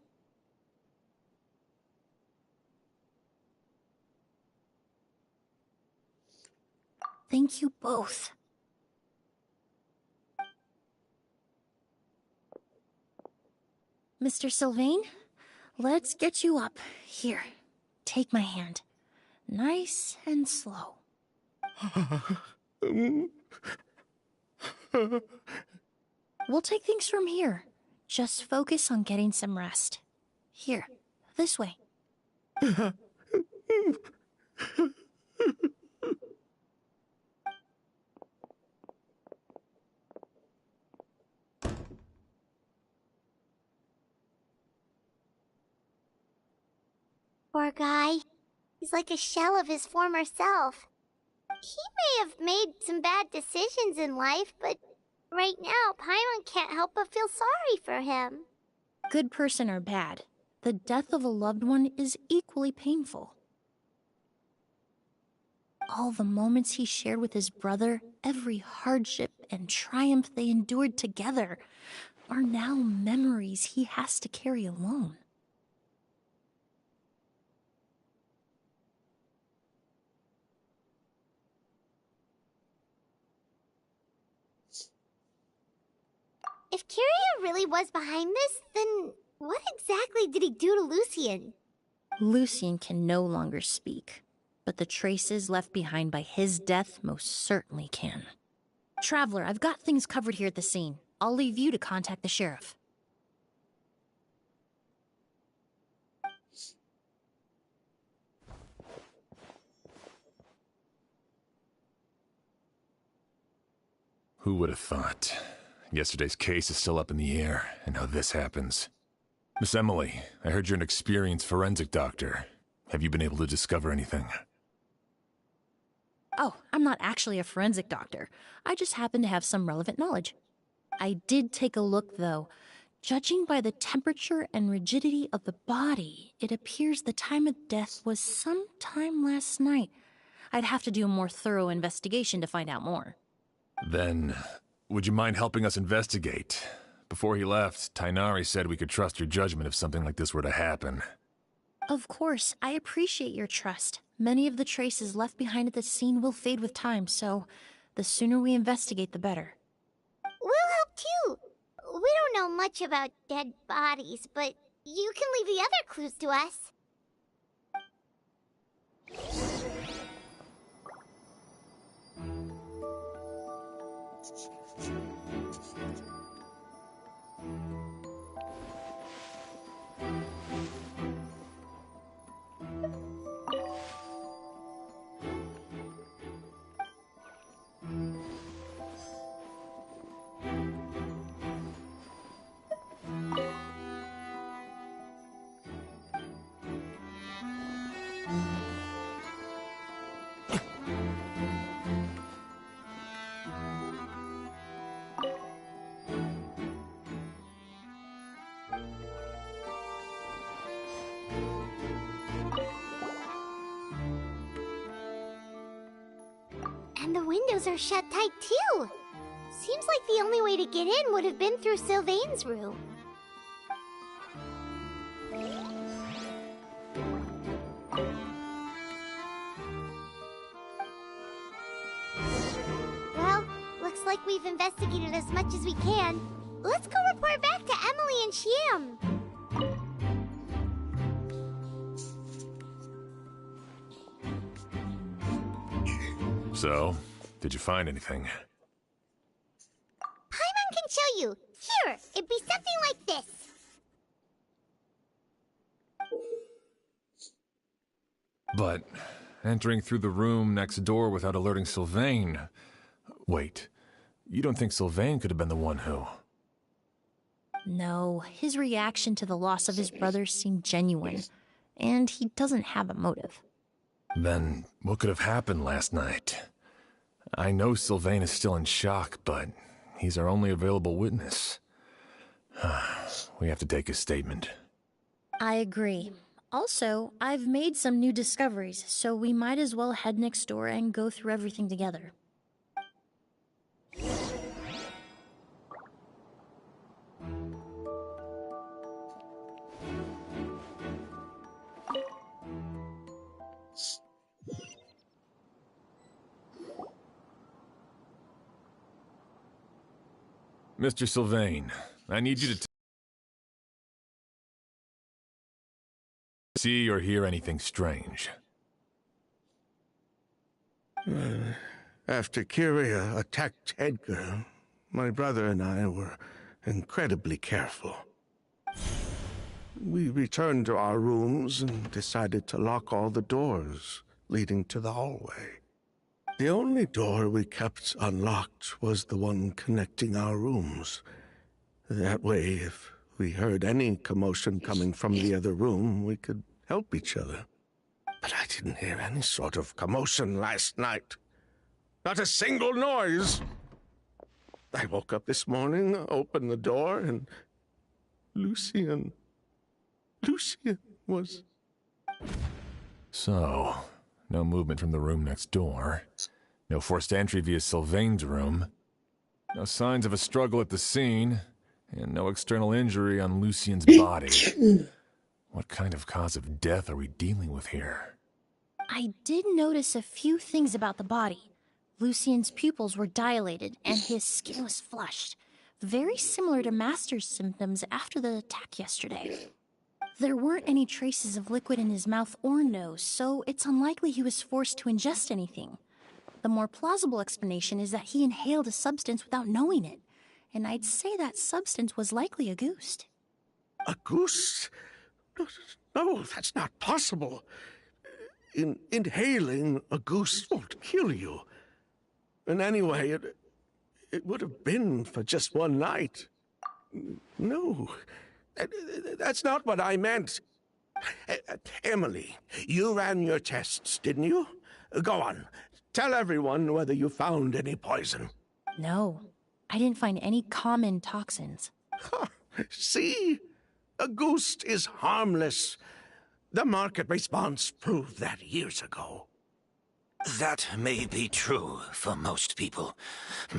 Thank you both. Mr. Sylvain, let's get you up. Here, take my hand. Nice and slow. We'll take things from here. Just focus on getting some rest. Here, this way. Poor guy. He's like a shell of his former self. He may have made some bad decisions in life, but right now, Paimon can't help but feel sorry for him. Good person or bad, the death of a loved one is equally painful. All the moments he shared with his brother, every hardship and triumph they endured together, are now memories he has to carry alone. If Kiria really was behind this, then what exactly did he do to Lucien? Lucien can no longer speak, but the traces left behind by his death most certainly can. Traveler, I've got things covered here at the scene. I'll leave you to contact the sheriff. Who would have thought? Yesterday's case is still up in the air, and now this happens. Miss Emily, I heard you're an experienced forensic doctor. Have you been able to discover anything? Oh, I'm not actually a forensic doctor. I just happen to have some relevant knowledge. I did take a look, though. Judging by the temperature and rigidity of the body, it appears the time of death was sometime last night. I'd have to do a more thorough investigation to find out more. Then, would you mind helping us investigate? Before he left, Tainari said we could trust your judgment if something like this were to happen. Of course, I appreciate your trust. Many of the traces left behind at the scene will fade with time, so the sooner we investigate, the better. We'll help too. We don't know much about dead bodies, but you can leave the other clues to us. And the windows are shut tight too. Seems like the only way to get in would have been through Sylvain's room. Well, looks like we've investigated as much as we can. Let's go report back to Emily and Shiam. So, did you find anything? Paimon can show you. Here, it'd be something like this. But entering through the room next door without alerting Sylvain... Wait, you don't think Sylvain could have been the one who... No, his reaction to the loss of his brother seemed genuine, and he doesn't have a motive. Then, what could have happened last night? I know Sylvain is still in shock, but he's our only available witness. We have to take his statement. I agree. Also, I've made some new discoveries, so we might as well head next door and go through everything together. Mr. Sylvain, I need you to see or hear anything strange. After Kyria attacked Edgar, my brother and I were incredibly careful. We returned to our rooms and decided to lock all the doors leading to the hallway. The only door we kept unlocked was the one connecting our rooms. That way, if we heard any commotion coming from the other room, we could help each other. But I didn't hear any sort of commotion last night. Not a single noise. I woke up this morning, opened the door, and Lucian was... So, no movement from the room next door. No forced entry via Sylvain's room. No signs of a struggle at the scene. And no external injury on Lucian's body. What kind of cause of death are we dealing with here? I did notice a few things about the body. Lucian's pupils were dilated, and his skin was flushed. Very similar to Master's symptoms after the attack yesterday. There weren't any traces of liquid in his mouth or nose, so it's unlikely he was forced to ingest anything. The more plausible explanation is that he inhaled a substance without knowing it, and I'd say that substance was likely a ghost. A goose? No, that's not possible. Inhaling a goose won't kill you. And anyway, it would have been for just one night. No, that's not what I meant. Emily, you ran your tests, didn't you? Go on. Tell everyone whether you found any poison. No, I didn't find any common toxins. See? A ghost is harmless. The market response proved that years ago. That may be true for most people,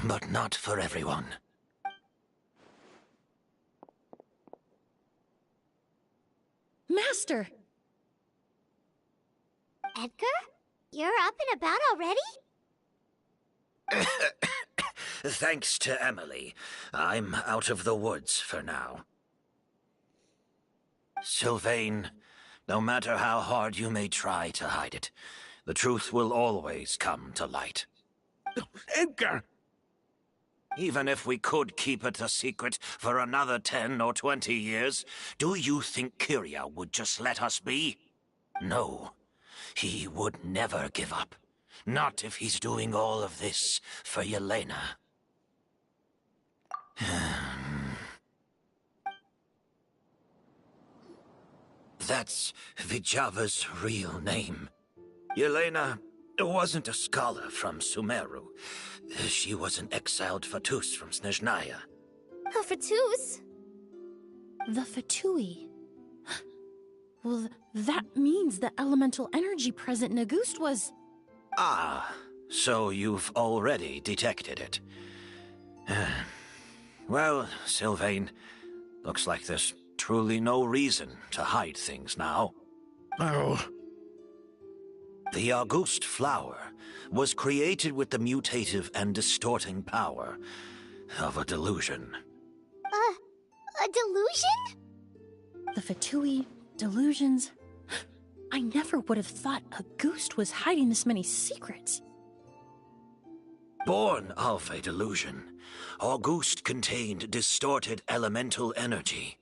but not for everyone. Master! Edgar? You're up and about already? Thanks to Emily, I'm out of the woods for now. Sylvain, no matter how hard you may try to hide it, the truth will always come to light. Edgar! Even if we could keep it a secret for another 10 or 20 years, do you think Kyria would just let us be? No. He would never give up. Not if he's doing all of this for Yelena. That's Vijava's real name. Yelena wasn't a scholar from Sumeru. She was an exiled Fatus from Snezhnaya. A Fatus? The Fatui. Well, that means the elemental energy present in Auguste was... Ah, so you've already detected it. Well, Sylvain, looks like there's truly no reason to hide things now. Oh. The Auguste flower was created with the mutative and distorting power of a delusion. A delusion? The Fatui, delusions... I never would have thought Auguste was hiding this many secrets. Born of a delusion, Auguste contained distorted elemental energy.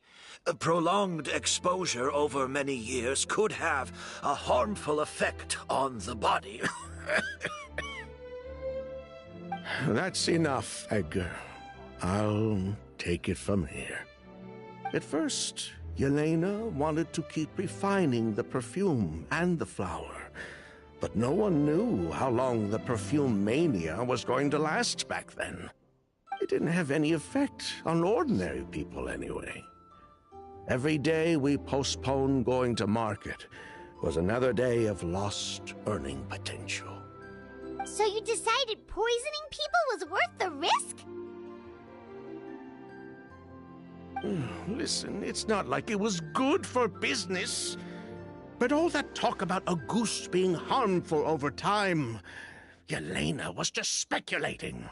A prolonged exposure over many years could have a harmful effect on the body. That's enough, Edgar. I'll take it from here. At first, Yelena wanted to keep refining the perfume and the flower, but no one knew how long the perfume mania was going to last back then. It didn't have any effect on ordinary people anyway. Every day we postponed going to market was another day of lost earning potential. So you decided poisoning people was worth the risk? Listen, it's not like it was good for business. But all that talk about a goose being harmful over time, Yelena was just speculating.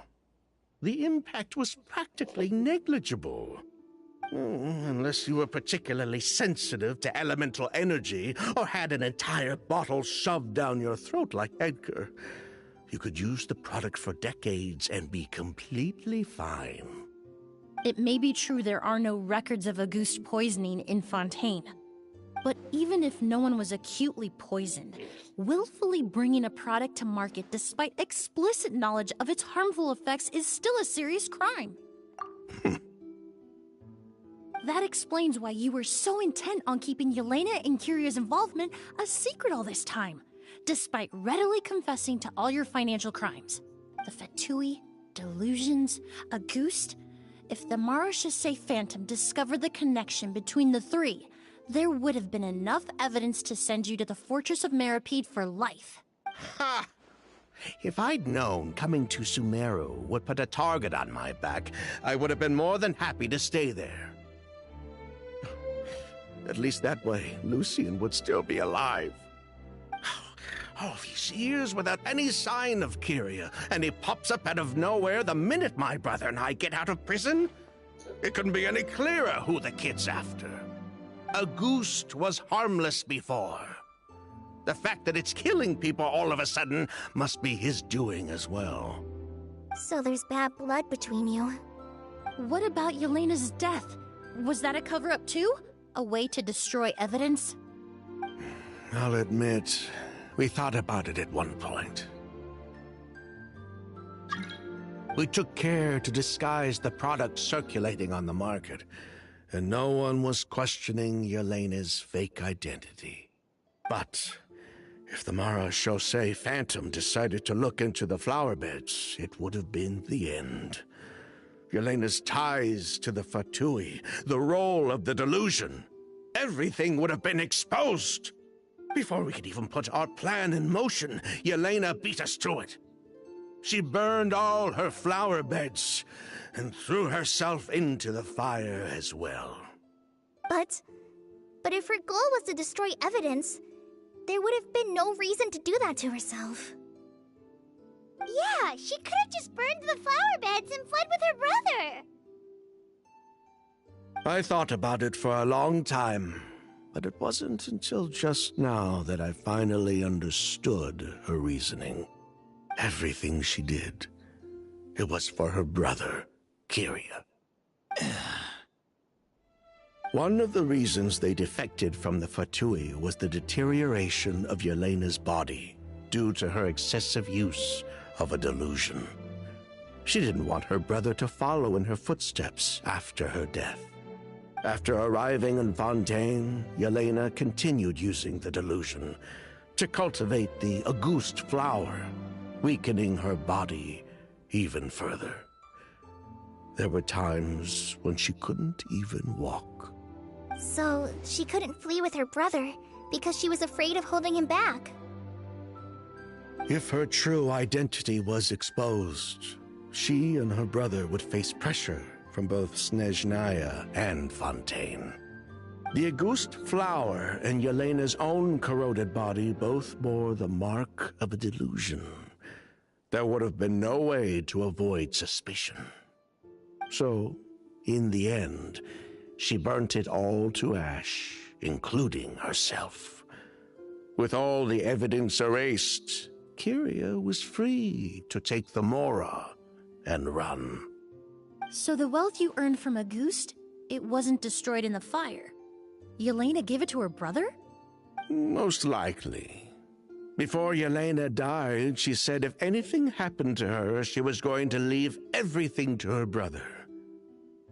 The impact was practically negligible. Unless you were particularly sensitive to elemental energy or had an entire bottle shoved down your throat like Edgar. You could use the product for decades and be completely fine. It may be true there are no records of Auguste poisoning in Fontaine. But even if no one was acutely poisoned, willfully bringing a product to market despite explicit knowledge of its harmful effects is still a serious crime. That explains why you were so intent on keeping Yelena and Kyria's involvement a secret all this time, despite readily confessing to all your financial crimes. The Fatui, delusions, Auguste. If the Marechaussee Phantom discovered the connection between the three, there would have been enough evidence to send you to the Fortress of Meripede for life. Ha! If I'd known coming to Sumeru would put a target on my back, I would have been more than happy to stay there. At least that way, Lucian would still be alive. All these years without any sign of Kyria, and he pops up out of nowhere the minute my brother and I get out of prison? It couldn't be any clearer who the kid's after. Auguste was harmless before. The fact that it's killing people all of a sudden must be his doing as well. So there's bad blood between you. What about Yelena's death? Was that a cover-up too? A way to destroy evidence? I'll admit, we thought about it at one point. We took care to disguise the product circulating on the market, and no one was questioning Yelena's fake identity. But if the Marechaussee Phantom decided to look into the flower beds, it would have been the end. Yelena's ties to the Fatui, the role of the delusion, everything would have been exposed. Before we could even put our plan in motion, Yelena beat us to it. She burned all her flower beds and threw herself into the fire as well. But if her goal was to destroy evidence, there would have been no reason to do that to herself. Yeah, she could have just burned the flower beds and fled with her brother. I thought about it for a long time, but it wasn't until just now that I finally understood her reasoning. Everything she did, it was for her brother, Kyria. One of the reasons they defected from the Fatui was the deterioration of Yelena's body due to her excessive use of a delusion. She didn't want her brother to follow in her footsteps after her death. After arriving in Fontaine, Yelena continued using the delusion to cultivate the Auguste flower, weakening her body even further. There were times when she couldn't even walk. So she couldn't flee with her brother because she was afraid of holding him back. If her true identity was exposed, she and her brother would face pressure from both Snezhnaya and Fontaine. The Auguste flower and Yelena's own corroded body both bore the mark of a delusion. There would have been no way to avoid suspicion. So, in the end, she burnt it all to ash, including herself. With all the evidence erased, Kyria was free to take the Mora and run. So the wealth you earned from Auguste, it wasn't destroyed in the fire. Yelena gave it to her brother? Most likely. Before Yelena died, she said if anything happened to her, she was going to leave everything to her brother.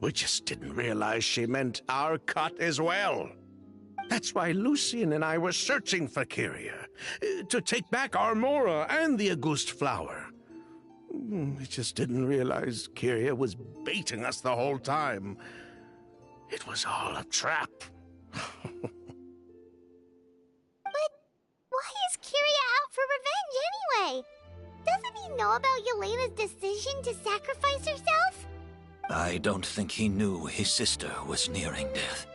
We just didn't realize she meant our cut as well. That's why Lucian and I were searching for Kyria, to take back our Mora and the Auguste flower. We just didn't realize Kyria was baiting us the whole time. It was all a trap. But why is Kyria out for revenge anyway? Doesn't he know about Yelena's decision to sacrifice herself? I don't think he knew his sister was nearing death.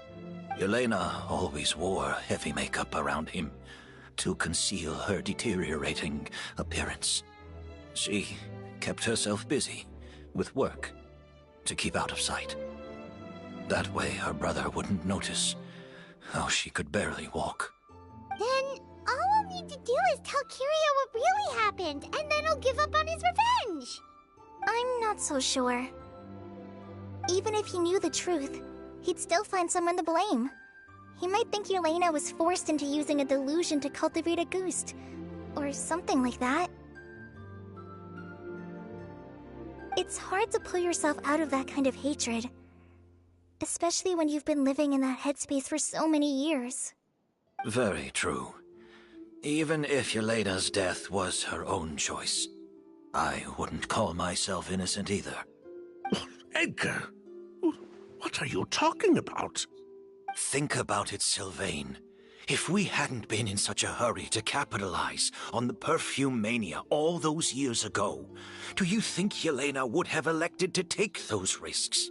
Yelena always wore heavy makeup around him to conceal her deteriorating appearance. She kept herself busy with work to keep out of sight. That way her brother wouldn't notice how she could barely walk. Then all we'll need to do is tell Kyria what really happened, and then he'll give up on his revenge. I'm not so sure. Even if he knew the truth, he'd still find someone to blame. He might think Yelena was forced into using a delusion to cultivate a ghost, or something like that. It's hard to pull yourself out of that kind of hatred, especially when you've been living in that headspace for so many years. Very true. Even if Yelena's death was her own choice, I wouldn't call myself innocent either. Edgar, what are you talking about? Think about it, Sylvain. If we hadn't been in such a hurry to capitalize on the perfume mania all those years ago, do you think Yelena would have elected to take those risks?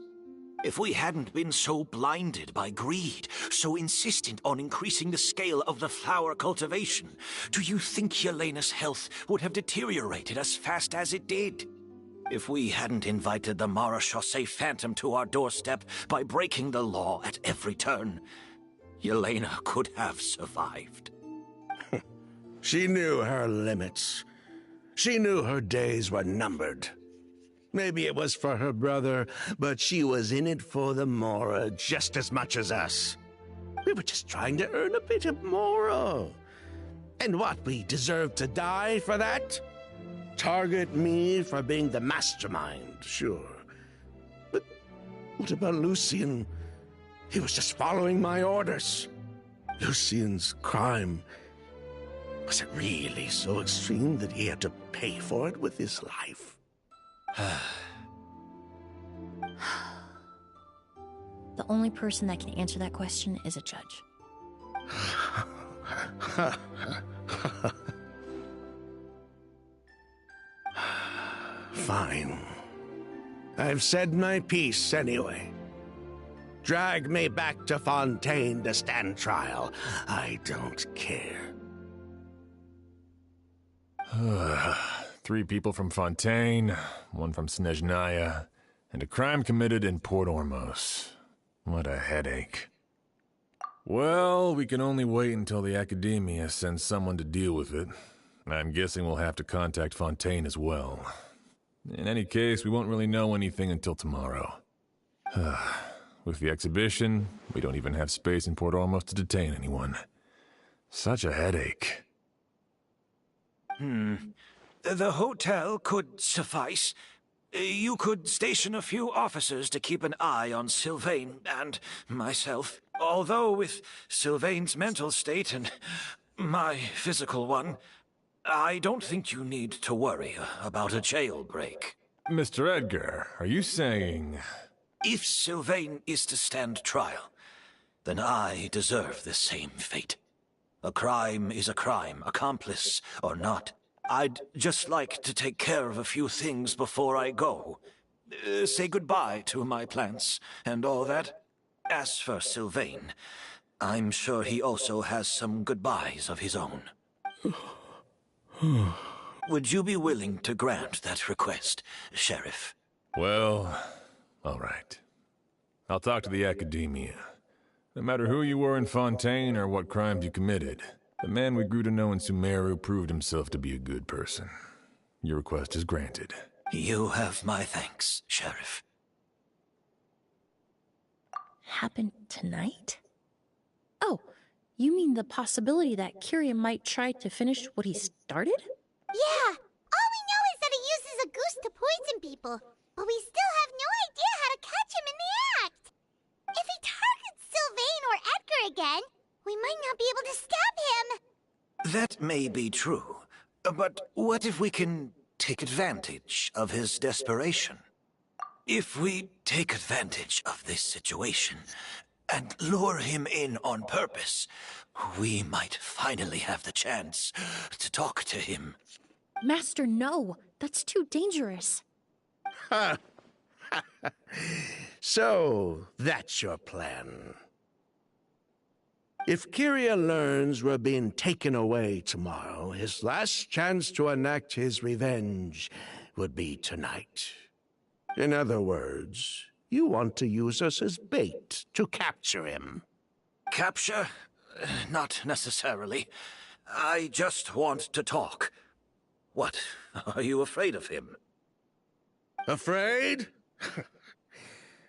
If we hadn't been so blinded by greed, so insistent on increasing the scale of the flower cultivation, do you think Yelena's health would have deteriorated as fast as it did? If we hadn't invited the Marechaussee Phantom to our doorstep by breaking the law at every turn, Yelena could have survived. She knew her limits. She knew her days were numbered. Maybe it was for her brother, but she was in it for the Mora just as much as us. We were just trying to earn a bit of Mora. And what, we deserve to die for that? Target me for being the mastermind, sure. But what about Lucian? He was just following my orders. Lucian's crime, was it really so extreme that he had to pay for it with his life? The only person that can answer that question is a judge. Fine. I've said my piece anyway. Drag me back to Fontaine to stand trial. I don't care. 3 people from Fontaine, 1 from Snezhnaya, and a crime committed in Port Ormos. What a headache. Well, we can only wait until the Academia sends someone to deal with it. I'm guessing we'll have to contact Fontaine as well. In any case, we won't really know anything until tomorrow. With the exhibition, we don't even have space in Port Ormos to detain anyone. Such a headache. The hotel could suffice. You could station a few officers to keep an eye on Sylvain and myself. Although with Sylvain's mental state and my physical one, I don't think you need to worry about a jailbreak. Mr. Edgar, are you saying... If Sylvain is to stand trial, then I deserve the same fate. A crime is a crime, accomplice or not. I'd just like to take care of a few things before I go. Say goodbye to my plants and all that. As for Sylvain, I'm sure he also has some goodbyes of his own. Would you be willing to grant that request, Sheriff? Well, all right. I'll talk to the Academia. No matter who you were in Fontaine or what crimes you committed, the man we grew to know in Sumeru proved himself to be a good person. Your request is granted. You have my thanks, Sheriff. Happened tonight? Oh, you mean the possibility that Kyria might try to finish what he started? Yeah, all we know is that he uses a goose to poison people, but we still have no idea how to catch him in the act. If he targets Sylvain or Edgar again, we might not be able to stop him. That may be true, but what if we can take advantage of his desperation. If we take advantage of this situation and lure him in on purpose, we might finally have the chance to talk to him. Master, no. That's too dangerous. So, that's your plan. If Kyria learns we're being taken away tomorrow, his last chance to enact his revenge would be tonight. In other words, you want to use us as bait to capture him. Capture? Not necessarily. I just want to talk. What? Are you afraid of him? Afraid?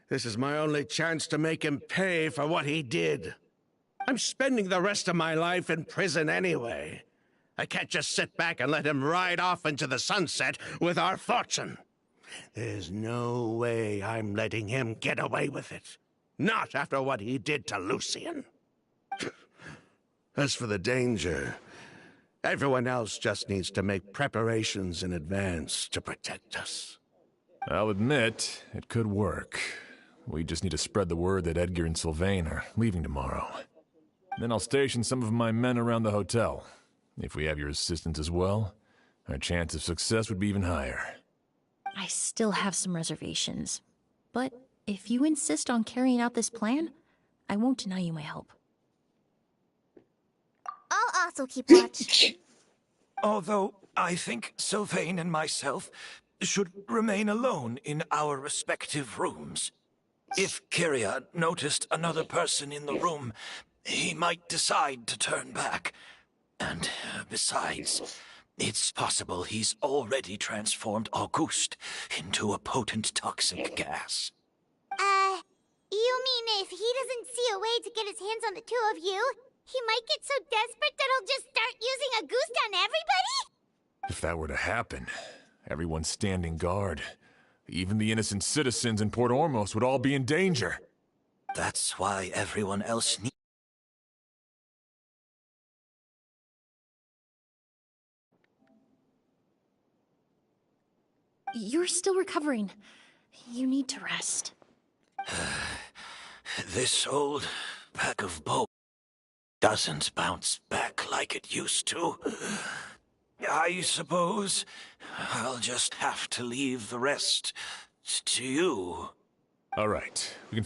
This is my only chance to make him pay for what he did. I'm spending the rest of my life in prison anyway. I can't just sit back and let him ride off into the sunset with our fortune. There's no way I'm letting him get away with it. Not after what he did to Lucian. As for the danger, everyone else just needs to make preparations in advance to protect us. I'll admit, it could work. We just need to spread the word that Edgar and Sylvain are leaving tomorrow. Then I'll station some of my men around the hotel. If we have your assistance as well, our chance of success would be even higher. I still have some reservations. But if you insist on carrying out this plan, I won't deny you my help. I'll also keep watch. Although I think Sylvain and myself should remain alone in our respective rooms. If Kyria noticed another person in the room, he might decide to turn back. And besides, it's possible he's already transformed Auguste into a potent toxic gas. You mean if he doesn't see a way to get his hands on the two of you, he might get so desperate that he'll just start using Auguste on everybody? If that were to happen, everyone standing guard, even the innocent citizens in Port Ormos would all be in danger. That's why everyone else needs... You're still recovering. You need to rest. This old pack of bones doesn't bounce back like it used to. I suppose I'll just have to leave the rest to you. All right, we can